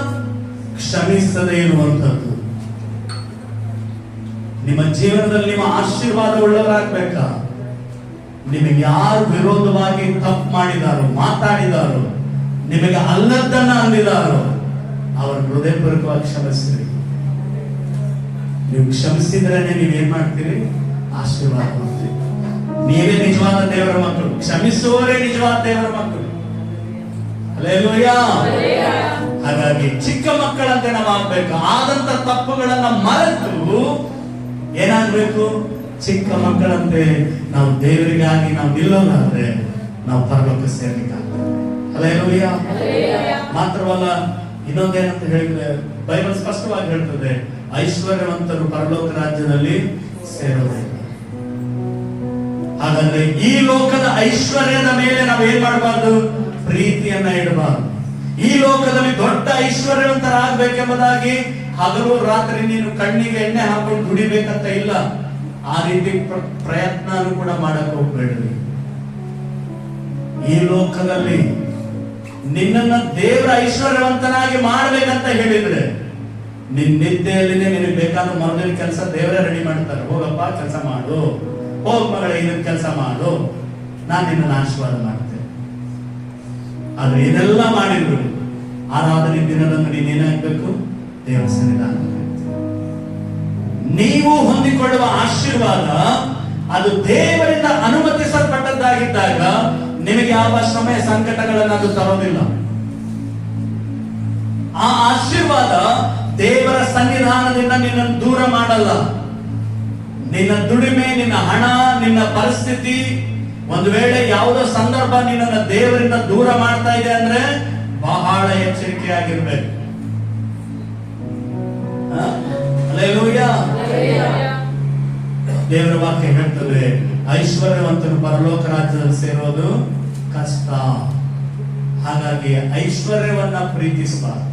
ಕ್ಷಮಿಸದೇ ಇರುವಂತದ್ದು. ನಿಮ್ಮ ಜೀವನದಲ್ಲಿ ನಿಮ್ಮ ಆಶೀರ್ವಾದ ಉಳ್ಳವರಾಗಬೇಕಾ? ನಿಮಗೆ ಯಾರು ವಿರೋಧವಾಗಿ ತಪ್ಪು ಮಾಡಿದಾರೋ, ಮಾತಾಡಿದಾರೋ, ನಿಮಗೆ ಅಲ್ಲದ್ದನ್ನ ಅಂದಿದಾರೋ ಅವರ ಹೃದಯಪೂರ್ವಕವಾಗಿ ಕ್ಷಮಿಸಿರಿ. ನೀವು ಕ್ಷಮಿಸಿದ್ರೆ ನೀವೇನ್ ಮಾಡ್ತೀರಿ? ಆಶೀರ್ವಾದ ಮಾಡ್ತೀರಿ. ನೀವೇ ನಿಜವಾದ ದೇವರ ಮಕ್ಕಳು. ಕ್ಷಮಿಸುವವರೇ ನಿಜವಾದ ದೇವರ ಮಕ್ಕಳು. ಹಲ್ಲೆಲೂಯಾ. ಹಾಗಾಗಿ ಚಿಕ್ಕ ಮಕ್ಕಳಂತೆ ನಾವು ಆಗ್ಬೇಕು. ಆದಂತ ತಪ್ಪುಗಳನ್ನ ಮರೆತು ಏನಾಗ್ಬೇಕು? ಚಿಕ್ಕ ಮಕ್ಕಳಂತೆ ನಾವು ದೇವರಿಗಾಗಿ ನಾವು ನಿಲ್ಲೋದಾದ್ರೆ ನಾವು ಪರಲೋಕ ಸೇರಲಿಕ್ಕಾಗ್ತದೆ. ಹಲ್ಲೆಲೂಯಾ. ಮಾತ್ರವಲ್ಲ, ಇನ್ನೊಂದೇನಂತ ಹೇಳಿದ್ರೆ ಬೈಬಲ್ ಸ್ಪಷ್ಟವಾಗಿ ಹೇಳ್ತದೆ, ಐಶ್ವರ್ಯವಂತರು ಪರಲೋಕ ರಾಜ್ಯದಲ್ಲಿ ಸೇರೋದಿಲ್ಲ. ಹಾಗಾದ್ರೆ ಈ ಲೋಕದ ಐಶ್ವರ್ಯದ ಮೇಲೆ ನಾವು ಏನ್ ಮಾಡಬಾರ್ದು? ಪ್ರೀತಿಯನ್ನ ಇಡಬಾರ್ದು. ಈ ಲೋಕದಲ್ಲಿ ದೊಡ್ಡ ಐಶ್ವರ್ಯವಂತರಾಗಬೇಕೆಂಬುದಾಗಿ ಹಗಲು ರಾತ್ರಿ ನೀನು ಕಣ್ಣಿಗೆ ಎಣ್ಣೆ ಹಾಕೊಂಡು ದುಡಿಬೇಕಂತ ಇಲ್ಲ. ಆ ರೀತಿ ಪ್ರಯತ್ನ ಕೂಡ ಮಾಡಕ್ ಹೋಗ್ಬೇಡ್ರಿ. ಈ ಲೋಕದಲ್ಲಿ ನಿನ್ನನ್ನ ದೇವರ ಐಶ್ವರ್ಯವಂತನಾಗಿ ಮಾಡ್ಬೇಕಂತ ಹೇಳಿದ್ರೆ ನಿನ್ ನಿದ್ದೆಯಲ್ಲಿನೇ ನಿನಗೆ ಬೇಕಾದ ಮೊದಲಿನ ಕೆಲಸ ದೇವರೇ ರೆಡಿ ಮಾಡ್ತಾರೆ. ಹೋಗಪ್ಪ ಕೆಲಸ ಮಾಡು, ಹೋಗ್ ಮಗಳ ಇದನ್ನ ಕೆಲಸ ಮಾಡು, ನಾನು ನಿನ್ನ ಆಶೀರ್ವಾದ ಮಾಡ್ತೇನೆ. ಆದ್ರೆ ಇದೆಲ್ಲ ಮಾಡಿದ್ರು ಆರಾಧನೆ ದಿನದಂದು ನೀನೇನಾಗಬೇಕು? ದೇವರ ಸನ್ನಿಧಾನ. ನೀವು ಹೊಂದಿಕೊಳ್ಳುವ ಆಶೀರ್ವಾದ ಅದು ದೇವರಿಂದ ಅನುಮತಿಸಲ್ಪಟ್ಟದ್ದಾಗಿದ್ದಾಗ ನಿಮಗೆ ಯಾವ ಶ್ರಮೆ ಸಂಕಟಗಳನ್ನು ಅದು ತರೋದಿಲ್ಲ. ಆ ಆಶೀರ್ವಾದ ದೇವರ ಸನ್ನಿಧಾನದಿಂದ ನಿನ್ನನ್ನು ದೂರ ಮಾಡಲ್ಲ. ನಿನ್ನ ದುಡಿಮೆ, ನಿನ್ನ ಹಣ, ನಿನ್ನ ಪರಿಸ್ಥಿತಿ ಒಂದು ವೇಳೆ ಯಾವುದೋ ಸಂದರ್ಭ ನಿನ್ನನ್ನು ದೇವರಿಂದ ದೂರ ಮಾಡ್ತಾ ಇದೆ ಅಂದ್ರೆ ಬಹಳ ಎಚ್ಚರಿಕೆಯಾಗಿರ್ಬೇಕು. ಹಲ್ಲೆಲೂಯಾ. ದೇವರ ವಾಕ್ಯ ಹೇಳ್ತದೆ, ಐಶ್ವರ್ಯವಂತರು ಪರಲೋಕ ರಾಜ್ಯದಲ್ಲಿ ಸೇರೋದು ಕಷ್ಟ. ಹಾಗಾಗಿ ಐಶ್ವರ್ಯವನ್ನ ಪ್ರೀತಿಸಬಾರದು.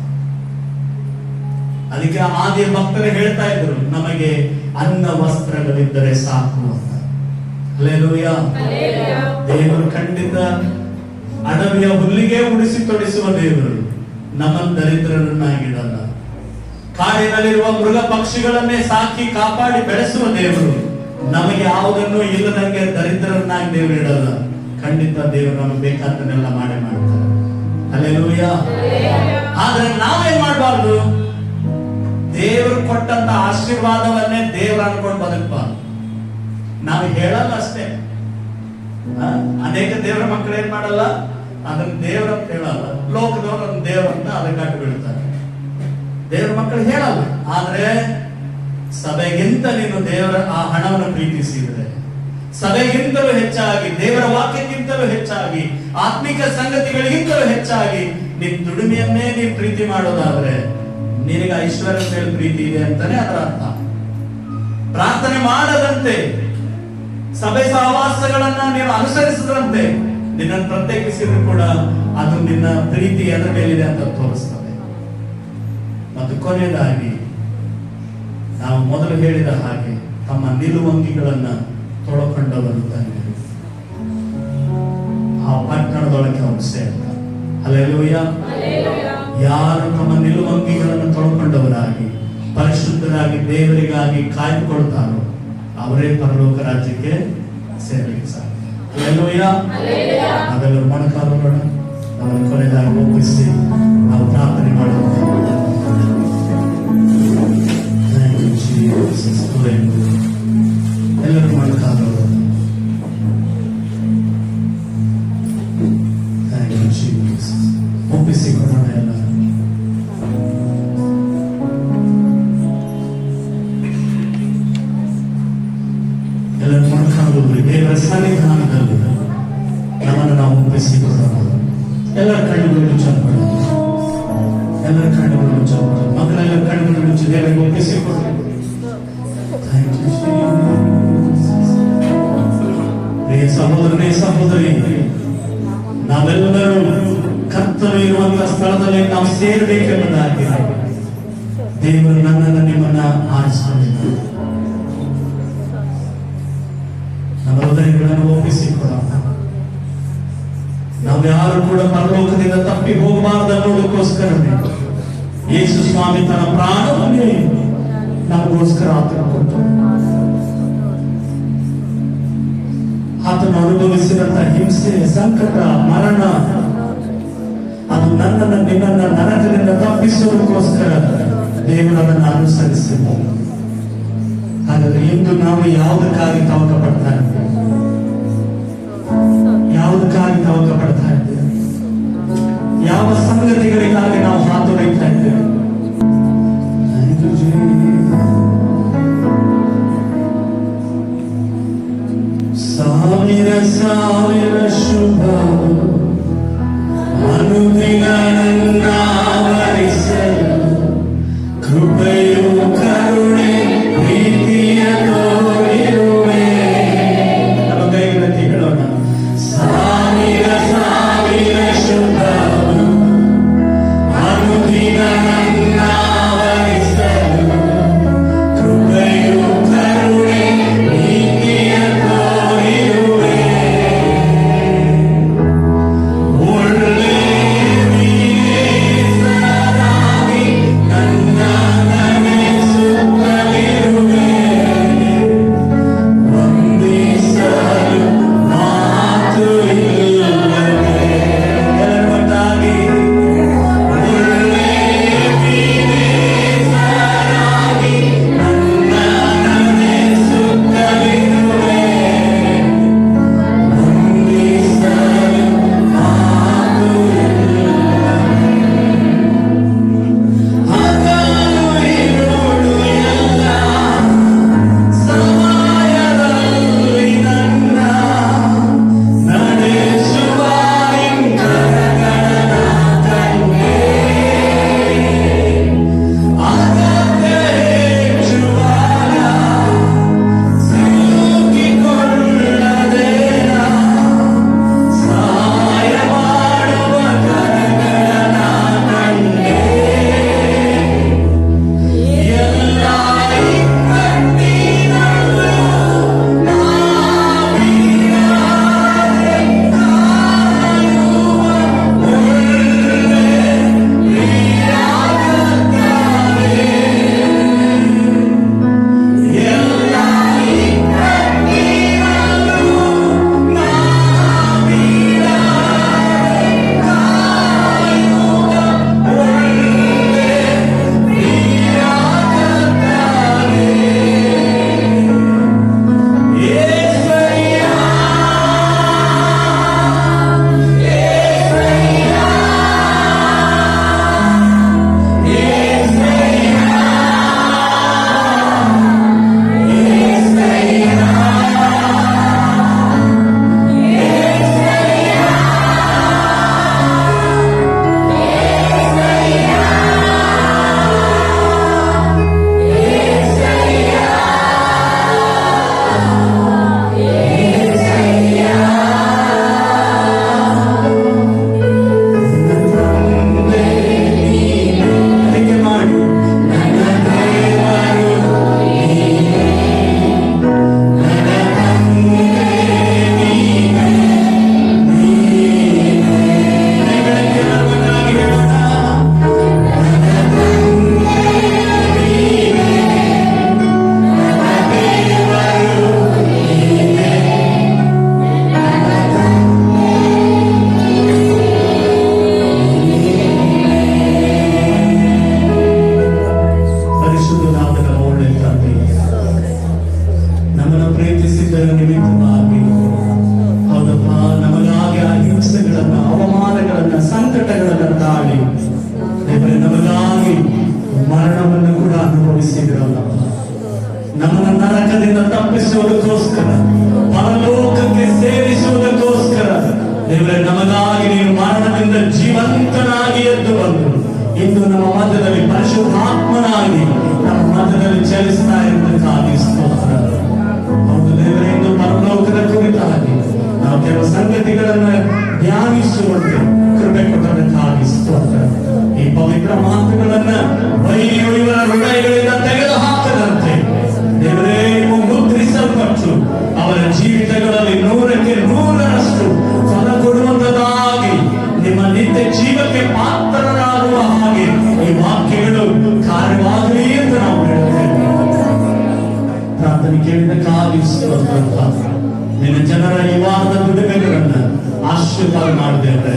ಅದಕ್ಕೆ ಆದಿ ಭಕ್ತರು ಹೇಳ್ತಾ ಇದ್ರು, ನಮಗೆ ಅನ್ನ ವಸ್ತ್ರಗಳಿದ್ದರೆ ಸಾಕು ಅಂತ. ಹಲ್ಲೆಲೂಯಾ. ದೇವರು ಖಂಡಿತ ಅಡವಿಯ ಹುಲ್ಲಿಗೆ ಉಡಿಸಿ ತೊಡಿಸುವ ದೇವರು, ನಮ್ಮನ್ನು ದರಿದ್ರರನ್ನಾಗಿಡಲ್ಲ. ಕಾಡಿನಲ್ಲಿರುವ ಮೃಗ ಪಕ್ಷಿಗಳನ್ನೇ ಸಾಕಿ ಕಾಪಾಡಿ ಬೆಳೆಸುವ ದೇವರು, ನಮಗೆ ಯಾವುದನ್ನು ಇಲ್ಲದಂಗೆ ದರಿದ್ರರನ್ನಾಗಿ ದೇವರು ಇಡಲ್ಲ. ಖಂಡಿತ ದೇವರು ನಮಗೆ ಬೇಕಾದನ್ನೆಲ್ಲ ಮಾಡೇ ಮಾಡ್ತಾರೆ. ಹಲ್ಲೆಲೂಯಾ. ಆದ್ರೆ ನಾವೇನ್ ಮಾಡಬಾರ್ದು? ದೇವರು ಕೊಟ್ಟಂತ ಆಶೀರ್ವಾದವನ್ನೇ ದೇವರು ಅನ್ಕೊಂಡು ಬದುಕಬಾರ್ದು. ನಾವು ಹೇಳಲ್ಲ ಅಷ್ಟೇ. ಅನೇಕ ದೇವರ ಮಕ್ಕಳು ಏನ್ ಮಾಡಲ್ಲ, ಅದನ್ನ ದೇವರ ಹೇಳಲ್ಲ. ಲೋಕದವರು ಅದನ್ನ ದೇವರನ್ನ ಅದಕ್ಕಾಗಿ ಬೀಳ್ತಾರೆ. ದೇವರ ಮಕ್ಕಳು ಹೇಳಲ್ಲ. ಆದ್ರೆ ಸಭೆಗಿಂತ ನೀನು ದೇವರ ಆ ಹಣವನ್ನು ಪ್ರೀತಿಸಿದ್ರೆ, ಸಭೆಗಿಂತಲೂ ಹೆಚ್ಚಾಗಿ, ದೇವರ ವಾಕ್ಯಕ್ಕಿಂತಲೂ ಹೆಚ್ಚಾಗಿ, ಆತ್ಮಿಕ ಸಂಗತಿಗಳಿಗಿಂತಲೂ ಹೆಚ್ಚಾಗಿ ನಿನ್ ದುಡಿಮೆಯನ್ನೇ ನೀನ್ ಪ್ರೀತಿ ಮಾಡೋದಾದ್ರೆ ನಿನಗೆ ಐಶ್ವರ್ಯದ ಮೇಲೆ ಪ್ರೀತಿ ಇದೆ ಅಂತಾನೆ ಅದರ ಅರ್ಥ. ಪ್ರಾರ್ಥನೆ ಮಾಡದಂತೆ, ಸಭೆ ಸಹವಾಸಗಳನ್ನ ನೀವು ಅನುಸರಿಸದಂತೆ ನಿನ್ನನ್ನು ಪ್ರತ್ಯೇಕಿಸಿದ್ರು ಕೂಡ ಅದು ನಿನ್ನ ಪ್ರೀತಿ ಅದರ ಮೇಲಿದೆ ಅಂತ ತೋರಿಸ್ತದೆ. ಮತ್ತು ಕೊನೆಯದಾಗಿ ನಾವು ಮೊದಲು ಹೇಳಿದ ಹಾಗೆ ತಮ್ಮ ನಿಲುವಂಗಿಗಳನ್ನ ತೊಳಕೊಂಡವರು ಧನ್ಯರು, ಆ ಪಟ್ಟಣದೊಳಗೆ ಅವರು ಸೇರ್ತಾರೆ. ಹಲ್ಲೆಲೂಯಾ. ಯಾರು ತಮ್ಮ ನಿಲುವಂಗಿಗಳನ್ನು ತೊಳಕೊಂಡವರಾಗಿ ಪರಿಶುದ್ಧರಾಗಿ ದೇವರಿಗಾಗಿ ಕಾಯ್ದುಕೊಳ್ತಾರೋ ಅವರೇ ಪರಲೋಕ ರಾಜ್ಯಕ್ಕೆ ಸೇರಲಿಕ್ಕೆ ಸಾಧ್ಯ. ಹಲ್ಲೆಲೂಯಾ. ನಾವೆಲ್ಲರೂ ಮೊಣಕಾಲೋಣ. ನಮ್ಮನ್ನು ಕೊನೆಯದಾಗಿ ಒಪ್ಪಿಸಿ ನಾವು ಪ್ರಾರ್ಥನೆ ಮಾಡೋಣ. Thank you, Jesus. ಸಹೋದರನೇ ಸಹೋದರಿ, ನಾವೆಲ್ಲರೂ ಕರ್ತರು ಇರುವಂತಹ ಸ್ಥಳದಲ್ಲಿ ನಾವು ಸೇರಬೇಕೆಂಬುದಾಗಿ ದೇವರು ನನ್ನನ್ನು ನಿಮ್ಮನ್ನ ಆರಿಸಿಕೊಂಡಿದ್ದಾರೆ. ನಮ್ಮ ಹೃದಯಗಳನ್ನು ಒಪ್ಪಿಸಿಕೊಡೋಣ. ನಾವು ಯಾರು ಕೂಡ ಪರಲೋಕದಿಂದ ತಪ್ಪಿ ಹೋಗಬಾರದು ಅನ್ನೋದಕ್ಕೋಸ್ಕರವೇ ಯೇಸು ಸ್ವಾಮಿ ತನ್ನ ಪ್ರಾಣವನ್ನೇ ನಮಗೋಸ್ಕರ ಆತನು ಕೊಟ್ಟು, ಆತನು ಅನುಭವಿಸಿದಂತಹ ಹಿಂಸೆ, ಸಂಕಟ, ಮರಣ, ಅದು ನನ್ನನ್ನು ನಿನ್ನನ್ನ ನರಕದಿಂದ ತಪ್ಪಿಸುವುದಕ್ಕೋಸ್ಕರ ದೇವರನ್ನು ಅನುಸರಿಸಿದ. ಹಾಗಾದ್ರೆ ಇಂದು ನಾವು ಯಾವುದಕ್ಕಾಗಿ ತವಕ ಪಡ್ತಾ ಇದ್ದೇವೆ? ಯಾವುದಕ್ಕಾಗಿ ತವಕ ಪಡ್ತಾ ಇದ್ದೇವೆ? ಯಾವ ಸಂಗತಿಗಳಿಗಾಗಿ ನಾವು ಹಾತೊರೆಯುತ್ತಾ ಇದ್ದೇವೆ? ಸಾವಿರ ಸಾವಿರ ಶುಭ ಅನುದಿನ ನನ್ನ ಆವರಿಸಲು ಕೃಪೆಯು ಕರುಣೆ ಪ್ರೀತಿಯ ತೋರಿರುವೆ. ನಮ್ಮ ಕೈಗಳನ್ನು ಹೇಳೋಣ. ಸಾವಿರ ಸಾವಿರ ಶುಭ ಅನುದಿನ ನನ್ನ ಆವರಿಸಲು ಕೃಪೆಯು ಕರುಣೆ ಪ್ರೀತಿಯ ತೋರಿರುವೆ. ತಪ್ಪಿಸುವುದಕ್ಕೋಸ್ಕರ, ಪರಲೋಕಕ್ಕೆ ಸೇರಿಸುವುದಕ್ಕೋಸ್ಕರ ದೇವರೇ ನಮಗಾಗಿ ನೀನು ಮರಣದಿಂದ ಜೀವಂತನಾಗಿ ಎದ್ದು ಬಂದು ಇಂದು ನಮ್ಮ ಮಧ್ಯದಲ್ಲಿ ಪರಿಶುದ್ಧಾತ್ಮನಾಗಿ ನಮ್ಮ ಮಧ್ಯದಲ್ಲಿ ಚಲಿಸ್ತಾ ಇರುವುದಕ್ಕಾಗಿ ಸ್ತೋತ್ರ. ಹೌದು ದೇವರೇ, ಇಂದು ಪರಲೋಕದ ಕುರಿತಾಗಿ ಪ್ರಾರ್ಥನೆ ಕೇಳಿದಕ್ಕಾಗಿ ಸ್ತೋತ್ರಪ್ಪ. ನಿನ್ನ ಜನರ ಈ ವಾರದ ದುಡಿಮೆಗಳನ್ನ ಆಶೀರ್ವಾದ ಮಾಡಿದ್ದೇವೆ.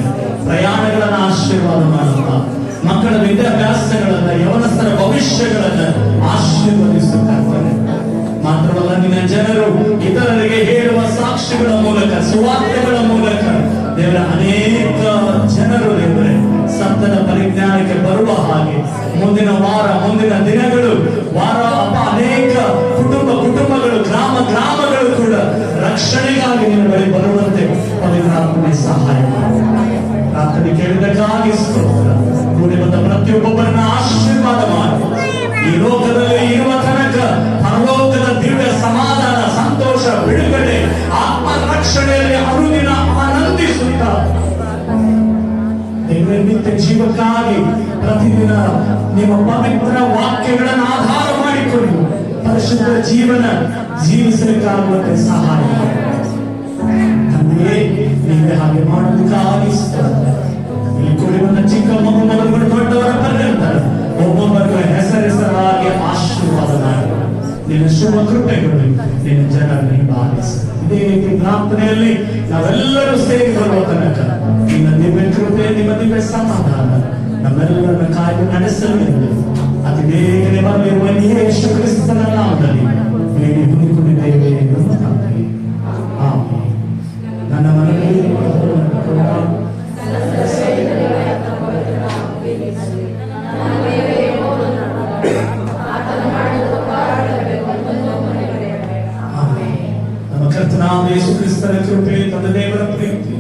ಪ್ರಯಾಣಗಳನ್ನ ಆಶೀರ್ವಾದ ಮಾಡಪ್ಪ. ಮಕ್ಕಳ ವಿದ್ಯಾಭ್ಯಾಸಗಳನ್ನ, ಯವನಸ್ಥರ ಭವಿಷ್ಯಗಳನ್ನ ಆಶೀರ್ವದಿಸುತ್ತಾರೆ. ಮಾತ್ರವಲ್ಲ, ನಿನ್ನ ಜನರು ಇತರರಿಗೆ ಹೇಳುವ ಸಾಕ್ಷಿಗಳ ಮೂಲಕ, ಸುವಾರ್ತೆಗಳ ಮೂಲಕ ದೇವರ ಅನೇಕ ಜನರು ದೇವರೇ ಸತ್ಯದ ಪರಿಜ್ಞಾನಕ್ಕೆ ಬರುವ ಹಾಗೆ ಮುಂದಿನ ವಾರ, ಮುಂದಿನ ದಿನಗಳು, ವಾರ ಅಪ್ಪ, ಅನೇಕ ಕುಟುಂಬಗಳು, ಗ್ರಾಮಗಳು ಕೂಡ ರಕ್ಷಣೆಗಾಗಿ ನಿನ್ನ ಬಳಿ ಬರುವಂತೆ ಪವಿತ್ರಾತ್ಮನೇ ಸಹಾಯ ಮಾಡಿ. ಪ್ರಾರ್ಥನೆ ಕೇಳಿದಕ್ಕಾಗಿ ಸ್ತೋತ್ರ. ಕೂಡಿ ಬಂದ ಪ್ರತಿಯೊಬ್ಬೊಬ್ಬರನ್ನ ಆಶೀರ್ವಾದ ಮಾಡಿ. ಈ ಲೋಕದಲ್ಲಿ ಇರುವ ತನಕ ಪರಲೋಕದ ದಿವ್ಯ ಸಮಾಧಾನ, ಸಂತೋಷ, ಬಿಡುಗಡೆ, ಆತ್ಮ ರಕ್ಷಣೆಯಲ್ಲಿ ಅನುದಿನ ಆನಂದಿಸುತ್ತ ದೇವರ ನಿತ್ಯ ಜೀವಕ್ಕಾಗಿ ಪ್ರತಿದಿನ ನಿಮ್ಮ ಪವಿತ್ರ ವಾಕ್ಯಗಳನ್ನು ಆಧಾರ ಮಾಡಿಕೊಂಡು ಪರಿಶುದ್ಧ ಜೀವನ ಜೀವಿಸಲಿಕ್ಕಾಗುವಂತೆ ಸಹಾಯ ಮಾಡಿ. ತಂದೆಯೇ, ನೀವೇ ಹಾಗೆ ಮಾಡೋದಕ್ಕಾಗಿ ಸ್ತೋತ್ರ. ಇಲ್ಲಿ ಕೂಡಿ ಬಂದ ಚಿಕ್ಕ ಮಗುಗಳು ದೊಡ್ಡವರ ಪರ್ಯಂತ ಒಬ್ಬೊಬ್ಬರ ಹೆಸರಾಗಿ ಆಶೀರ್ವಾದ ಮಾಡಿ. ನಿನ್ನ ಶುಭ ಕೃಪೆಗಳು ನಿನ್ನ ಜನರನ್ನು ಬಾಧಿಸಿ. ಇದೇ ರೀತಿ ಪ್ರಾರ್ಥನೆಯಲ್ಲಿ ನಾವೆಲ್ಲರೂ ಸೇರಿ ಬರುವ ತನಕ ನಿನ್ನ ದಿವ್ಯ ಕೃಪೆ, ನಿಮ್ಮ ದಿವ್ಯ ಸಮಾಧಾನ ನಮ್ಮೆಲ್ಲರನ್ನ ಕಾಯ್ದು ನಡೆಸಲು ಎಂದು ಅತಿ ಬೇಗನೆ ಬರಲಿರುವ ಯೇಸು ಕ್ರಿಸ್ತನ ನಾಮದಲ್ಲಿ ಬೇಡಿ ಹುಡುಕಿಕೊಂಡಿದ್ದೇವೆ ಎಂದು ನಂಬುತ್ತೇವೆ. ಆಮೆನ್. ನನ್ನ ಮನವಿ ಯೇಸು ಕ್ರಿಸ್ತನ ಕೃಪೆ, ತಂದೆ ದೇವರ ಪ್ರೀತಿ,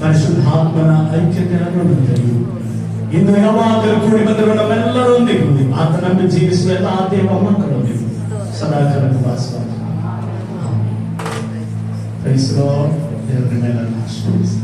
ಪರಿಶುದ್ಧಾತ್ಮನ ಐಕ್ಯತೆಯನ್ನು ಇನ್ನು ಯಾವಾಗಲೂ ಕೂಡಿ ಬಂದಿರುವ ನಮ್ಮೆಲ್ಲರೊಂದಿಗೂ ಆತನನ್ನು ಜೀವಿಸುವ ಎಲ್ಲ ದೇವ ಮಕ್ಕಳೊಂದಿಗೂ ಸದಾಕಾಲ ವಾಸವಾಗಿ ದೇವರ ಮೇಲೆ ಆಶೀರ್ವದಿಸಿ.